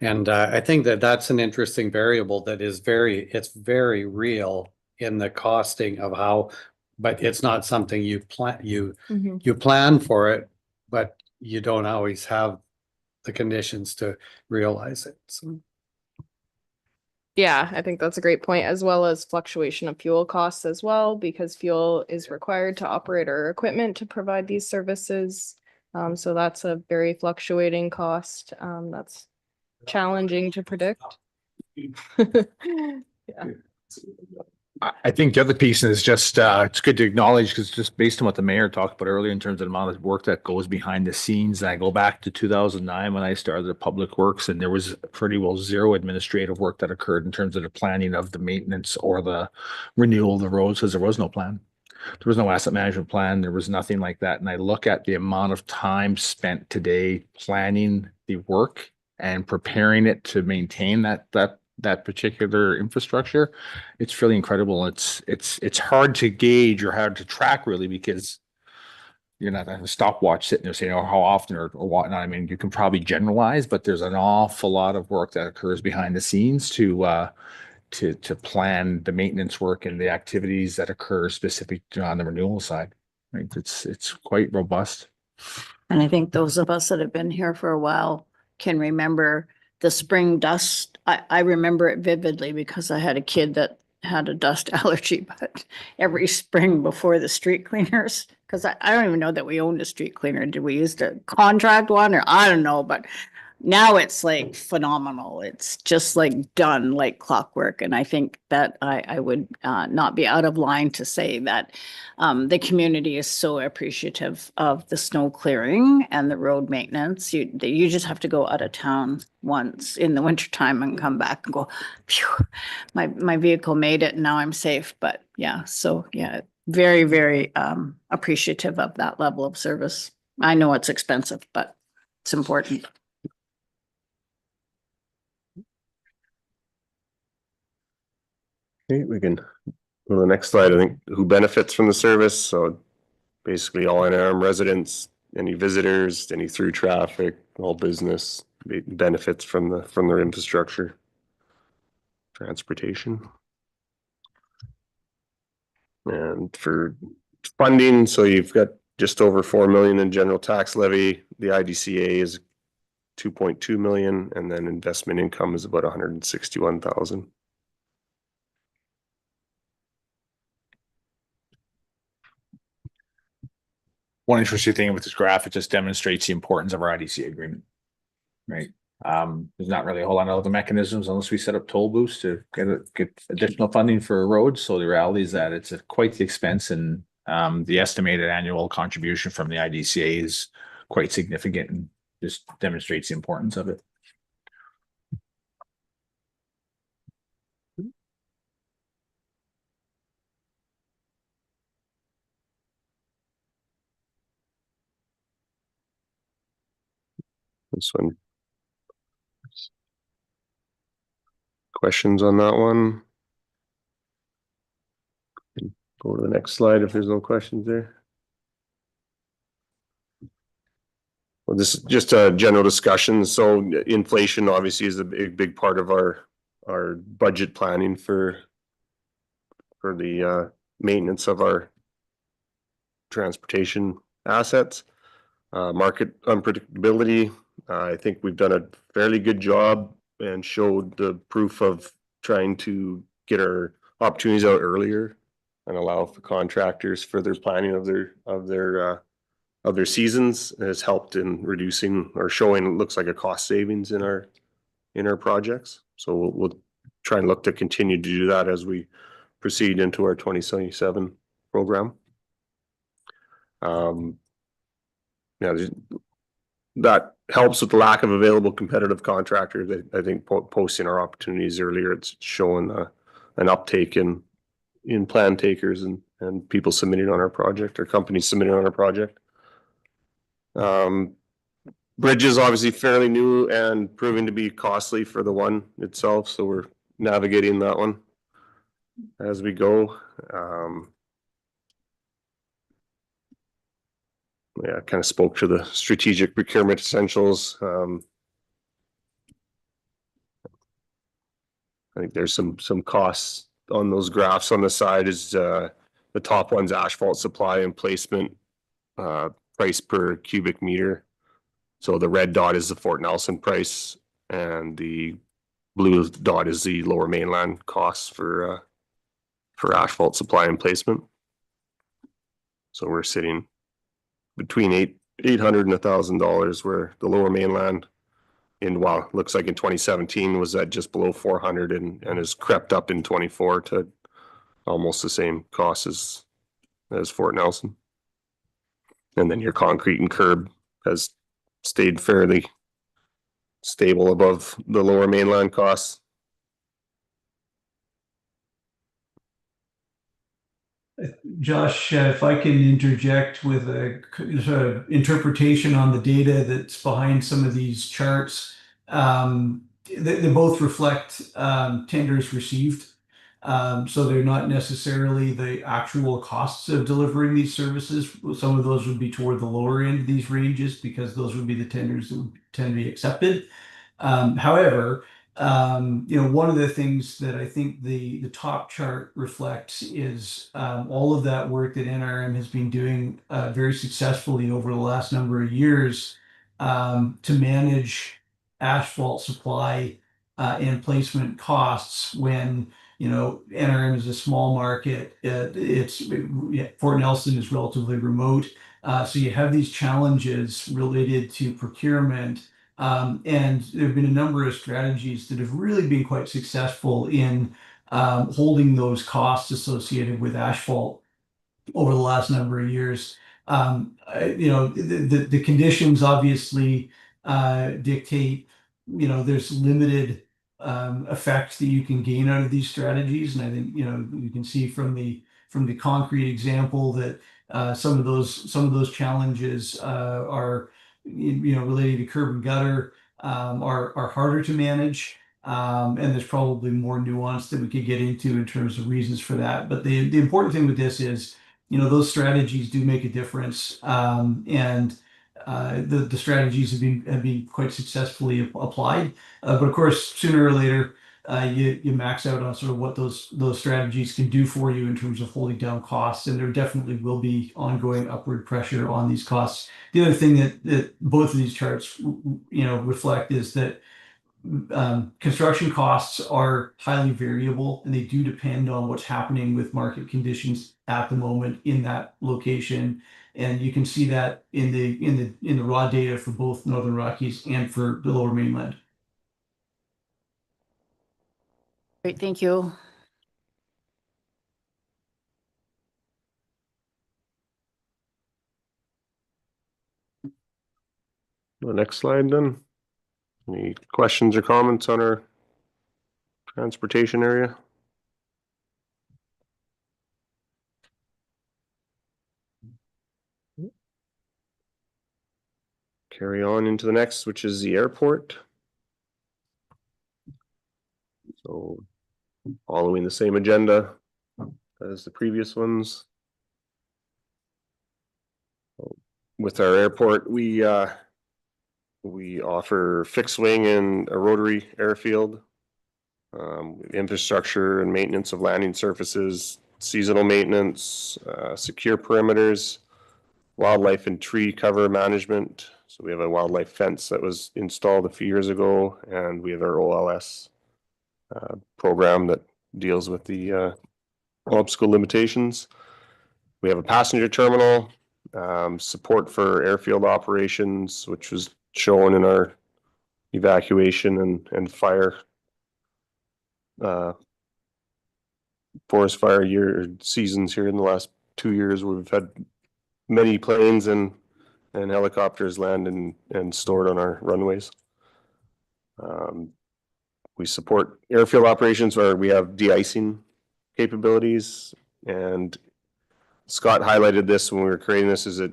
And I think that that's an interesting variable that is it's very real in the costing of how, but it's not something you plan for it, but you don't always have the conditions to realize it. So. Yeah, I think that's a great point, as well as fluctuation of fuel costs as well, because fuel is required to operate our equipment to provide these services. So that's a very fluctuating cost. That's challenging to predict. Yeah. I think the other piece is just, it's good to acknowledge, because just based on what the mayor talked about earlier in terms of the amount of work that goes behind the scenes, I go back to 2009 when I started the Public Works, and there was pretty well zero administrative work that occurred in terms of the planning of the maintenance or the renewal of the roads, because there was no plan. There was no asset management plan. There was nothing like that. And I look at the amount of time spent today planning the work and preparing it to maintain that particular infrastructure. It's really incredible. It's hard to gauge or hard to track really, because you're not a stopwatch sitting there saying, oh, how often or whatnot. I mean, you can probably generalize, but there's an awful lot of work that occurs behind the scenes to plan the maintenance work and the activities that occur specific on the renewal side. Right? It's quite robust. And I think those of us that have been here for a while can remember the spring dust. I remember it vividly because I had a kid that had a dust allergy, but every spring before the street cleaners, because I don't even know that we owned a street cleaner. Did we used to contract one, or I don't know, but now it's like phenomenal. It's just like done like clockwork. And I think that I would not be out of line to say that the community is so appreciative of the snow clearing and the road maintenance. You just have to go out of town once in the wintertime and come back and go, phew, my vehicle made it and now I'm safe. But yeah, so yeah, very, very appreciative of that level of service. I know it's expensive, but it's important. Okay, we can go to the next slide. I think who benefits from the service. So basically all NRM residents, any visitors, any through traffic, all business benefits from their infrastructure. Transportation. And for funding, so you've got just over 4 million in general tax levy. The IDCA is 2.2 million, and then investment income is about 161,000. One interesting thing with this graph, it just demonstrates the importance of our IDCA agreement, right? There's not really a whole lot of other mechanisms unless we set up toll booths to get additional funding for roads. So the reality is that it's quite the expense, and the estimated annual contribution from the IDCA is quite significant and just demonstrates the importance of it. This one. Questions on that one? Go to the next slide if there's no questions there. Well, this is just a general discussion. So inflation obviously is a big part of our budget planning for the maintenance of our transportation assets. Market unpredictability. I think we've done a fairly good job and showed the proof of trying to get our opportunities out earlier and allow for contractors further planning of their seasons. It has helped in reducing or showing, it looks like, a cost savings in our projects. So we'll try and look to continue to do that as we proceed into our 2077 program. that helps with the lack of available competitive contractors. I think posting our opportunities earlier, it's showing an uptake in plan takers and people submitting on our project, or companies submitting on our project. Bridge is obviously fairly new and proving to be costly for the one itself, so we're navigating that one as we go. Yeah, kind of spoke to the strategic procurement essentials. I think there's some costs on those graphs on the side. Is the top one's asphalt supply and placement, price per cubic meter. So the red dot is the Fort Nelson price, and the blue dot is the Lower Mainland costs for asphalt supply and placement. So we're sitting between $800 and $1,000, where the Lower Mainland looks like in 2017 was at just below 400 and has crept up in 24 to almost the same cost as Fort Nelson. And then your concrete and curb has stayed fairly stable above the Lower Mainland costs. Josh, if I can interject with a sort of interpretation on the data that's behind some of these charts. They both reflect tenders received. So they're not necessarily the actual costs of delivering these services. Some of those would be toward the lower end of these ranges because those would be the tenders that would tend to be accepted. However, one of the things that I think the top chart reflects is all of that work that NRM has been doing very successfully over the last number of years to manage asphalt supply and placement costs when NRM is a small market. Fort Nelson is relatively remote. So you have these challenges related to procurement. And there have been a number of strategies that have really been quite successful in holding those costs associated with asphalt over the last number of years. The conditions obviously dictate, there's limited effects that you can gain out of these strategies. And I think, you can see from the concrete example that some of those challenges are related to curb and gutter are harder to manage. And there's probably more nuance that we could get into in terms of reasons for that. But the important thing with this is, those strategies do make a difference. And the strategies have been quite successfully applied. But of course, sooner or later, you max out on sort of what those strategies can do for you in terms of holding down costs, and there definitely will be ongoing upward pressure on these costs. The other thing that both of these charts reflect is that construction costs are highly variable, and they do depend on what's happening with market conditions at the moment in that location. And you can see that in the raw data for both Northern Rockies and for the Lower Mainland. Great, thank you. The next slide then. Any questions or comments on our transportation area? Carry on into the next, which is the airport. So following the same agenda as the previous ones. With our airport, we offer fixed wing and a rotary airfield, infrastructure and maintenance of landing surfaces, seasonal maintenance, secure perimeters, wildlife and tree cover management. So we have a wildlife fence that was installed a few years ago, and we have our OLS program that deals with the obstacle limitations. We have a passenger terminal, support for airfield operations, which was shown in our evacuation and fire forest fire seasons here in the last 2 years, where we've had many planes and and helicopters land and stored on our runways. We support airfield operations where we have de-icing capabilities, and Scott highlighted this when we were creating this, is that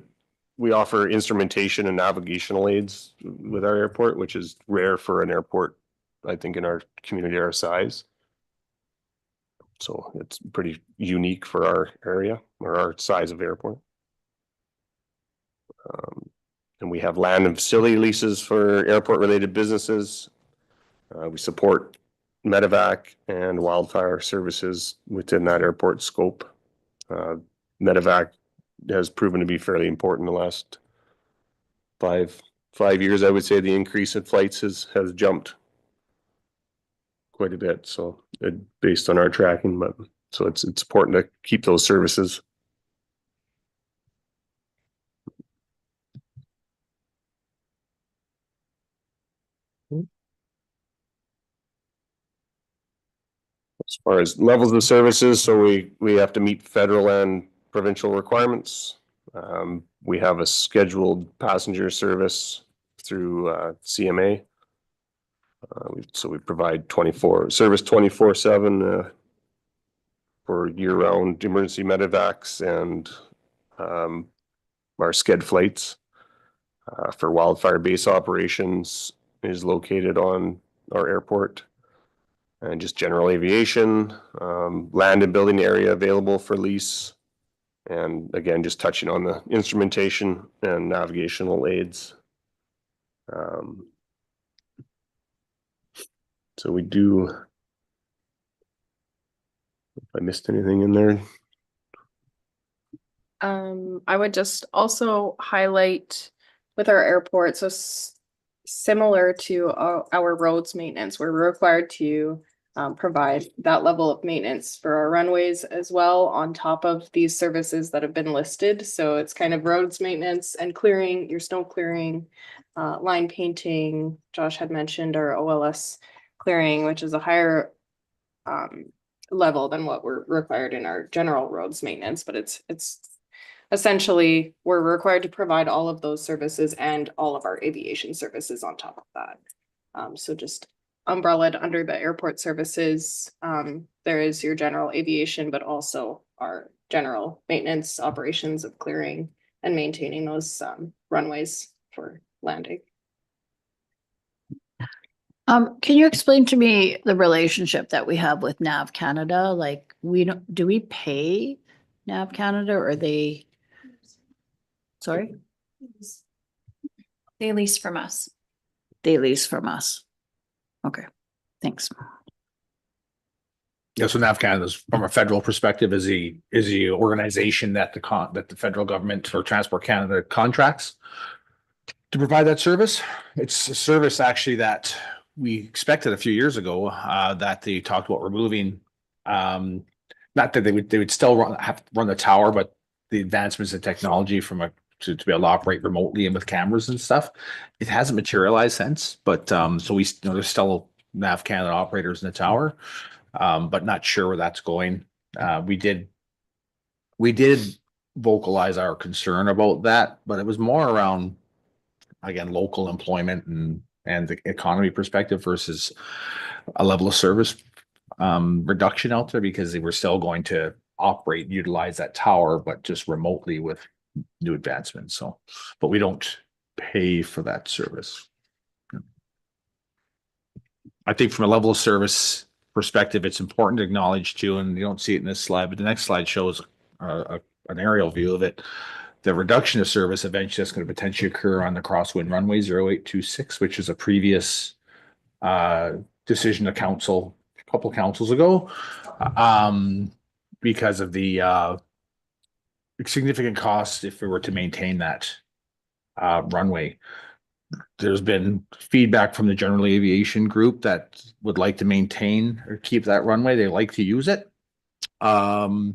we offer instrumentation and navigational aids with our airport, which is rare for an airport, I think, in our community our size. So it's pretty unique for our area or our size of airport. And we have land and facility leases for airport related businesses. We support medevac and wildfire services within that airport scope. Medevac has proven to be fairly important in the last five years. I would say the increase in flights has jumped quite a bit. So based on our tracking, but so it's important to keep those services. As far as levels of services, so we have to meet federal and provincial requirements. We have a scheduled passenger service through CMA. So we provide 24/7 for year-round emergency medevacs and our sched flights for wildfire base operations is located on our airport. And just general aviation, land and building area available for lease. And again, just touching on the instrumentation and navigational aids. So we do, if I missed anything in there. I would just also highlight with our airport, so similar to our roads maintenance, we're required to provide that level of maintenance for our runways as well on top of these services that have been listed. So it's kind of roads maintenance and clearing, your snow clearing, line painting. Josh had mentioned our OLS clearing, which is a higher level than what we're required in our general roads maintenance, but it's essentially we're required to provide all of those services and all of our aviation services on top of that. So just umbrellaed under the airport services, there is your general aviation, but also our general maintenance operations of clearing and maintaining those runways for landing. Can you explain to me the relationship that we have with NAV Canada? Like, do we pay NAV Canada, or they? Sorry? They lease from us. They lease from us. Okay, thanks. Yeah, so NAV Canada's from a federal perspective is the organization that the federal government or Transport Canada contracts to provide that service. It's a service actually that we expected a few years ago that they talked about removing. Not that they would still have to run the tower, but the advancements in technology to be able to operate remotely and with cameras and stuff, it hasn't materialized since. But so we there's still NAV Canada operators in the tower, but not sure where that's going. We did vocalize our concern about that, but it was more around, again, local employment and the economy perspective versus a level of service reduction out there, because they were still going to operate and utilize that tower, but just remotely with new advancements. So, but we don't pay for that service. I think from a level of service perspective, it's important to acknowledge too, and you don't see it in this slide, but the next slide shows an aerial view of it. The reduction of service eventually is going to potentially occur on the Crosswind Runway 0826, which is a previous decision of council a couple of councils ago, because of the significant cost if we were to maintain that runway. There's been feedback from the general aviation group that would like to maintain or keep that runway. They like to use it. The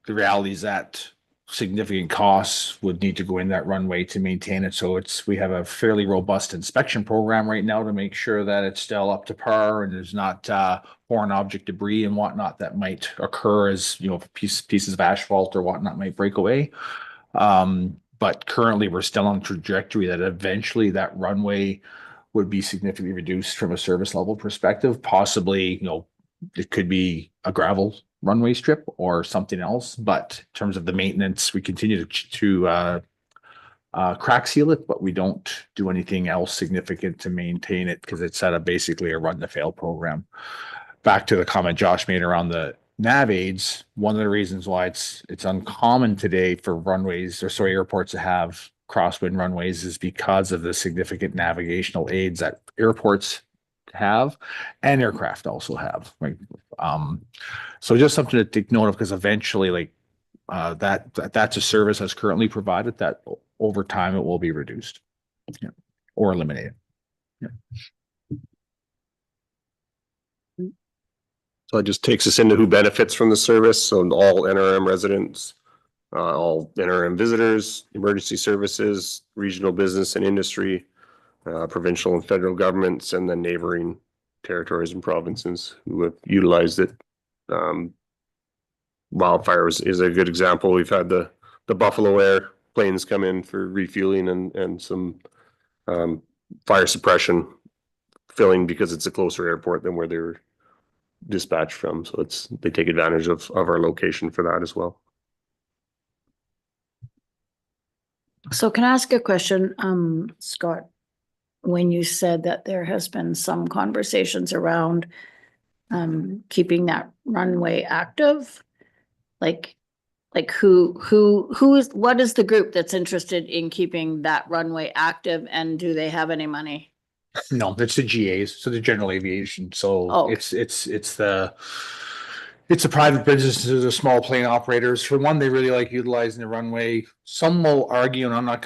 reality is that significant costs would need to go in that runway to maintain it. So we have a fairly robust inspection program right now to make sure that it's still up to par and there's not foreign object debris and whatnot that might occur as, pieces of asphalt or whatnot might break away. But but currently we're still on trajectory that eventually that runway would be significantly reduced from a service level perspective. Possibly, it could be a gravel runway strip or something else. But in terms of the maintenance, we continue to crack seal it, but we don't do anything else significant to maintain it because it's at basically a run to fail program. Back to the comment Josh made around the nav aids, one of the reasons why it's uncommon today for airports to have crosswind runways is because of the significant navigational aids that airports have and aircraft also have. Right? So just something to take note of, because eventually that's a service that's currently provided that over time it will be reduced or eliminated. So it just takes us into who benefits from the service. So all NRM residents, all NRM visitors, emergency services, regional business and industry, provincial and federal governments, and then neighboring territories and provinces who have utilized it. Wildfires is a good example. We've had the Buffalo Air planes come in for refueling and some fire suppression filling because it's a closer airport than where they were dispatched from. So they take advantage of our location for that as well. So can I ask a question, Scott? When you said that there has been some conversations around keeping that runway active, like what is the group that's interested in keeping that runway active, and do they have any money? No, it's the GAs, so the general aviation. So Okay. it's the private businesses, the small plane operators. For one, they really like utilizing the runway. Some will argue, and I'm not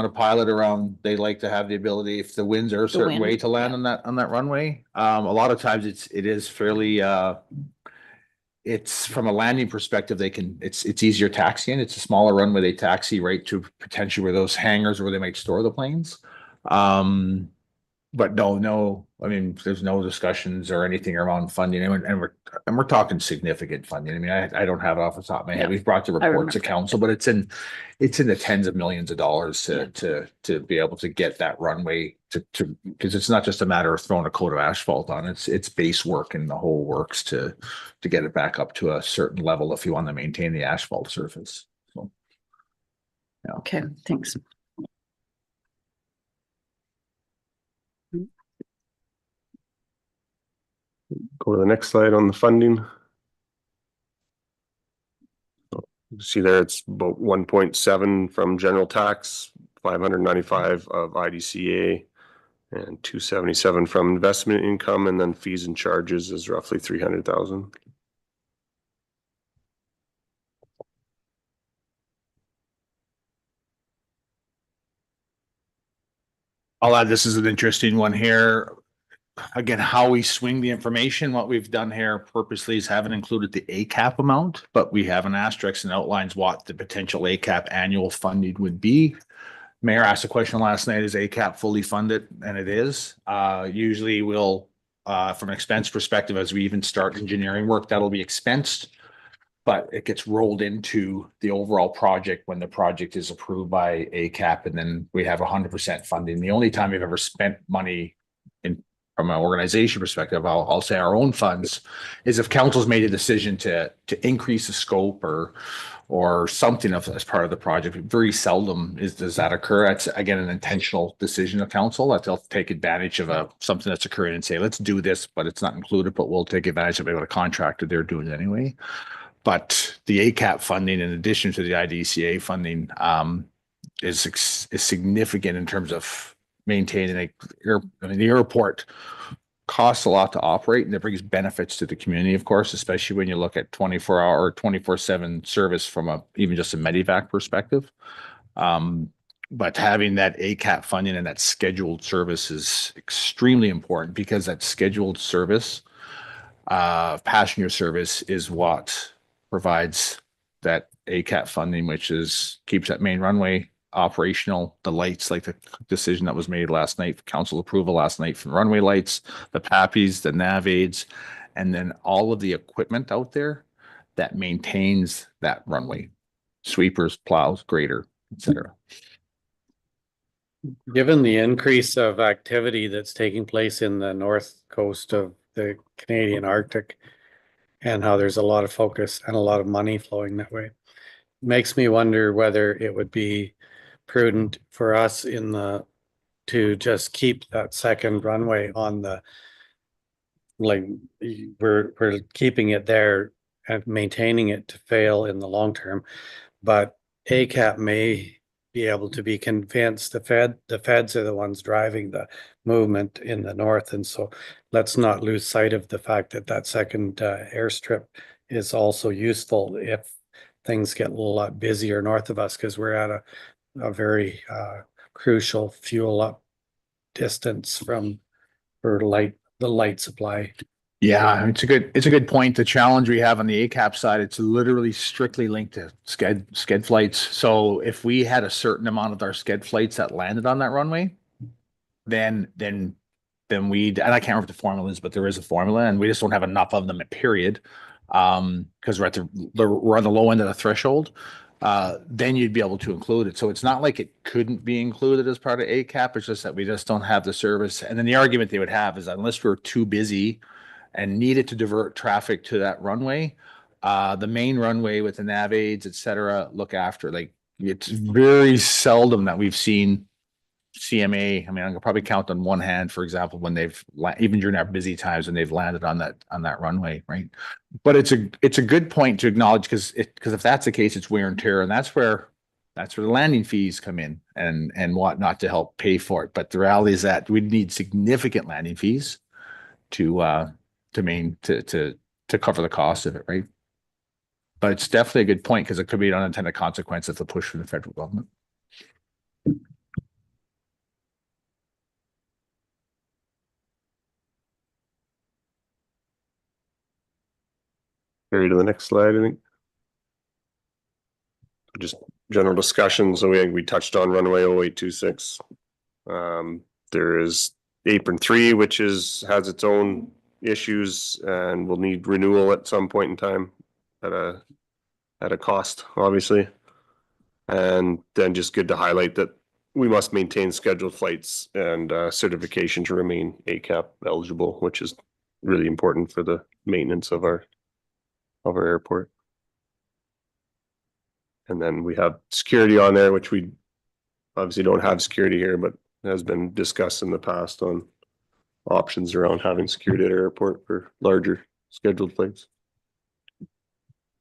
a pilot around. They like to have the ability, if the winds are a certain way, to land on that runway. A lot of times it is fairly it's from a landing perspective, it's easier taxiing. It's a smaller runway. They taxi right to potentially where those hangars where they might store the planes. But no, I mean, there's no discussions or anything around funding, and we're talking significant funding. I mean, I don't have it off the top of my head. Yeah, We've brought the reports to remember. council, but it's in the tens of millions of dollars to be able to get that runway to because it's not just a matter of throwing a coat of asphalt on. It's base work and the whole works to get it back up to a certain level if you want to maintain the asphalt surface. So, yeah. Okay, thanks. Go to the next slide on the funding. You see there, it's about 1.7 from general tax, 595 of IDCA, and 277 from investment income, and then fees and charges is roughly 300,000. I'll add, this is an interesting one here. Again, how we swing the information, what we've done here purposely is haven't included the ACAP amount, but we have an asterisk and outlines what the potential ACAP annual funding would be. Mayor asked a question last night, is ACAP fully funded? And it is. Usually we'll, from an expense perspective, as we even start engineering work, that'll be expensed, but it gets rolled into the overall project when the project is approved by ACAP, and then we have 100% funding. The only time we've ever spent money from an organization perspective, I'll say our own funds, is if council's made a decision to increase the scope or something as part of the project. Very seldom does that occur. That's again an intentional decision of council that they'll take advantage of something that's occurring and say, let's do this, but it's not included, but we'll take advantage of it with a contractor. They're doing it anyway. But the ACAP funding, in addition to the IDCA funding, is significant in terms of maintaining the airport costs a lot to operate, and it brings benefits to the community, of course, especially when you look at 24-hour or 24/7 service from even just a medevac perspective. But having that ACAP funding and that scheduled service is extremely important, because that scheduled service, passenger service, is what provides that ACAP funding, which keeps that main runway operational, the lights, like the decision that was made last night, council approval last night for the runway lights, the PAPIs, the nav aids, and then all of the equipment out there that maintains that runway, sweepers, plows, grader, et cetera. Given the increase of activity that's taking place in the north coast of the Canadian Arctic and how there's a lot of focus and a lot of money flowing that way, makes me wonder whether it would be prudent for us to just keep that second runway on the, like, we're keeping it there and maintaining it to fail in the long term, but ACAP may be able to be convinced. The feds are the ones driving the movement in the north, and so let's not lose sight of the fact that that second airstrip is also useful if things get a lot busier north of us, because we're at a very crucial fuel up distance from the light supply. Yeah, it's a good point. The challenge we have on the ACAP side, it's literally strictly linked to sched flights. So if we had a certain amount of our sched flights that landed on that runway, then we'd, and I can't remember what the formula is, but there is a formula, and we just don't have enough of them, period. Because we're on the low end of the threshold. Then you'd be able to include it. So it's not like it couldn't be included as part of ACAP. It's just that we just don't have the service. And then the argument they would have is unless we're too busy and needed to divert traffic to that runway, the main runway with the nav aids, et cetera, look after. Like, it's very seldom that we've seen CMA. I mean, I can probably count on one hand, for example, when they've even during our busy times when they've landed on that runway, right? But it's a good point to acknowledge, because if that's the case, it's wear and tear, and that's where the landing fees come in and whatnot to help pay for it. But the reality is that we'd need significant landing fees to cover the cost of it, right? But it's definitely a good point, because it could be an unintended consequence of the push from the federal government. Carry to the next slide, I think. Just general discussion. So we touched on runway 0826. There is apron 3, which has its own issues and will need renewal at some point in time at a cost, obviously. And then just good to highlight that we must maintain scheduled flights and certification to remain ACAP eligible, which is really important for the maintenance of our airport. And then we have security on there, which we obviously don't have security here, but has been discussed in the past on options around having security at our airport for larger scheduled flights.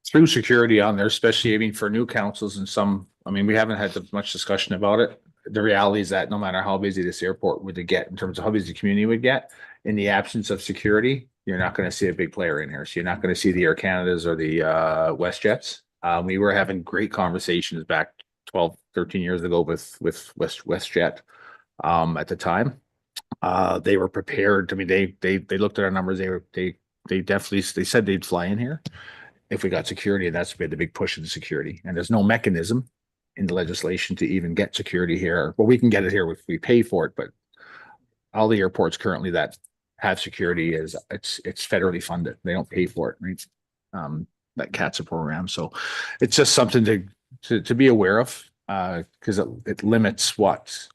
Through security on there, especially, I mean, for new councils and some, I mean, we haven't had much discussion about it. The reality is that no matter how busy this airport would get in terms of how busy the community would get, in the absence of security, you're not going to see a big player in here. So you're not going to see the Air Canadas or the WestJets. We were having great conversations back 12, 13 years ago with WestJet at the time. They were prepared. I mean, they looked at our numbers. They definitely, they said they'd fly in here if we got security, and that's been the big push in security. And there's no mechanism in the legislation to even get security here. Well, we can get it here if we pay for it, but all the airports currently that have security it's federally funded. They don't pay for it, right? That CATSA program. So it's just something to be aware of, because it limits what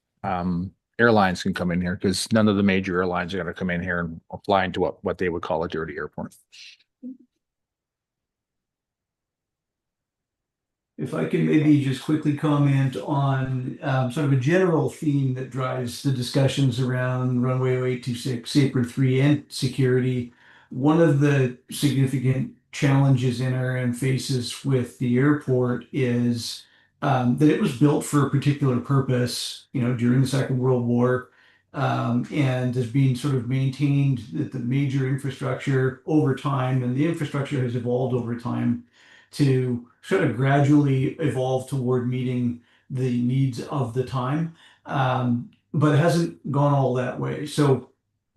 airlines can come in here, because none of the major airlines are going to come in here and fly into what they would call a dirty airport. If I can maybe just quickly comment on sort of a general theme that drives the discussions around runway 0826, apron 3, and security. One of the significant challenges NRM faces with the airport is that it was built for a particular purpose, during the Second World War, and has been sort of maintained the major infrastructure over time, and the infrastructure has evolved over time to sort of gradually evolve toward meeting the needs of the time, but it hasn't gone all that way. So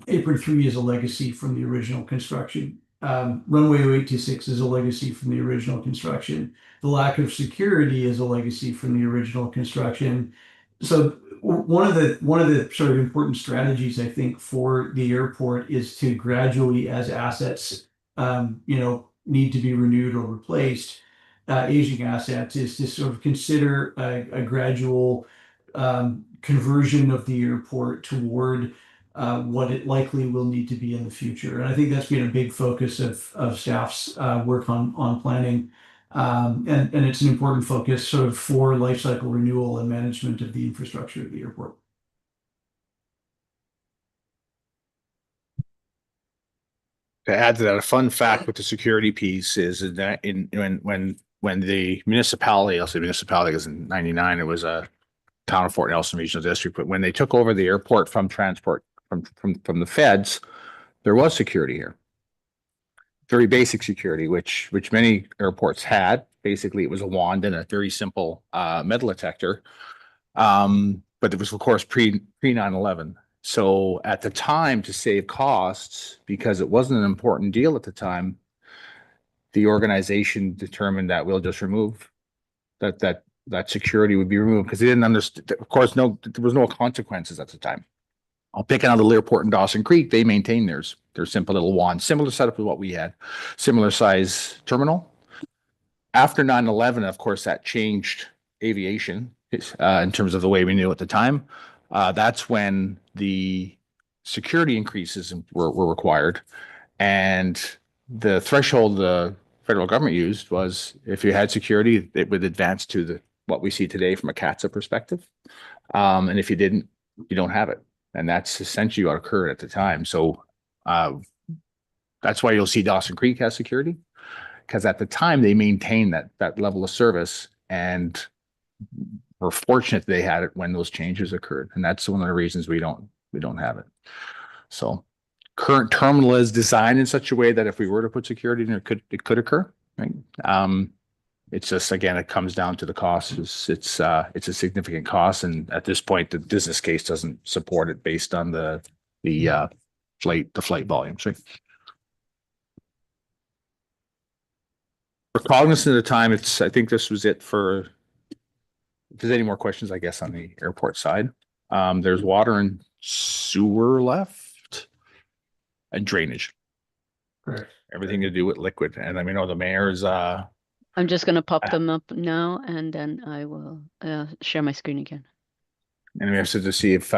apron 3 is a legacy from the original construction. Runway 0826 is a legacy from the original construction. The lack of security is a legacy from the original construction. So one of the sort of important strategies, I think, for the airport is to gradually, as assets, need to be renewed or replaced, aging assets is to sort of consider a gradual conversion of the airport toward what it likely will need to be in the future. And I think that's been a big focus of staff's work on planning. And it's an important focus sort of for life cycle renewal and management of the infrastructure of the airport. To add to that, a fun fact with the security piece is that when the municipality, I'll say municipality, because in '99 it was a town of Fort Nelson Regional District, but when they took over the airport from the feds, there was security here. Very basic security, which many airports had. Basically, it was a wand and a very simple metal detector. But it was, of course, pre 9/11. So at the time, to save costs, because it wasn't an important deal at the time, the organization determined that we'll just remove that security would be removed because they didn't understand. Of course, there was no consequences at the time. I'll pick another airport in Dawson Creek. They maintain theirs. Their simple little wand, similar setup to what we had, similar size terminal. After 9/11, of course, that changed aviation in terms of the way we knew at the time. That's when the security increases were required. And the threshold the federal government used was if you had security, it would advance to what we see today from a CATSA perspective. And if you didn't, you don't have it. And that's essentially what occurred at the time. So that's why you'll see Dawson Creek has security, because at the time they maintained that level of service, and we're fortunate they had it when those changes occurred. And that's one of the reasons we don't have it. So current terminal is designed in such a way that if we were to put security in, it could occur, right? It's just, again, it comes down to the cost. It's a significant cost, and at this point, the business case doesn't support it based on the flight volumes. Right? We're cognizant of the time. I think this was it for. If there's any more questions, I guess on the airport side, there's water and sewer left, and drainage. Correct. Everything to do with liquid, and I mean, the mayor's. I'm just gonna pop them up now, and then I will share my screen again. And we have to see if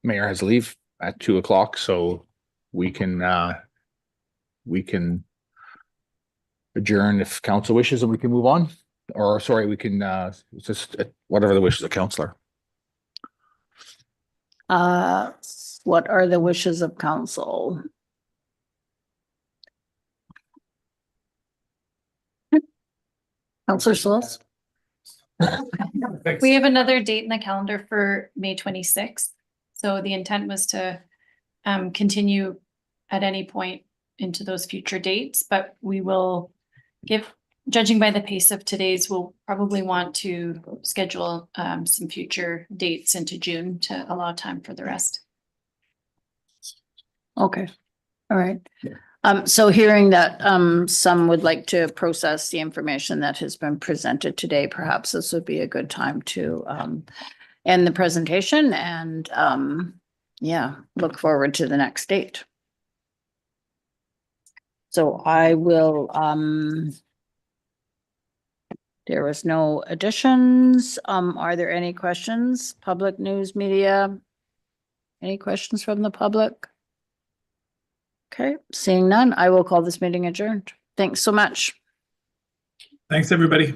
mayor has leave at 2:00, so we can adjourn if council wishes, and we can move on. Or sorry, we can just whatever the wishes of council are. What are the wishes of council? Councillor Solis? We have another date in the calendar for May 26th. So the intent was to continue at any point into those future dates, but we will judging by the pace of today's, we'll probably want to schedule some future dates into June to allow time for the rest. Okay, all right. So hearing that some would like to process the information that has been presented today, perhaps this would be a good time to end the presentation and look forward to the next date. So I will, there was no additions. Are there any questions? Public news media? Any questions from the public? Okay, seeing none, I will call this meeting adjourned. Thanks so much. Thanks, everybody.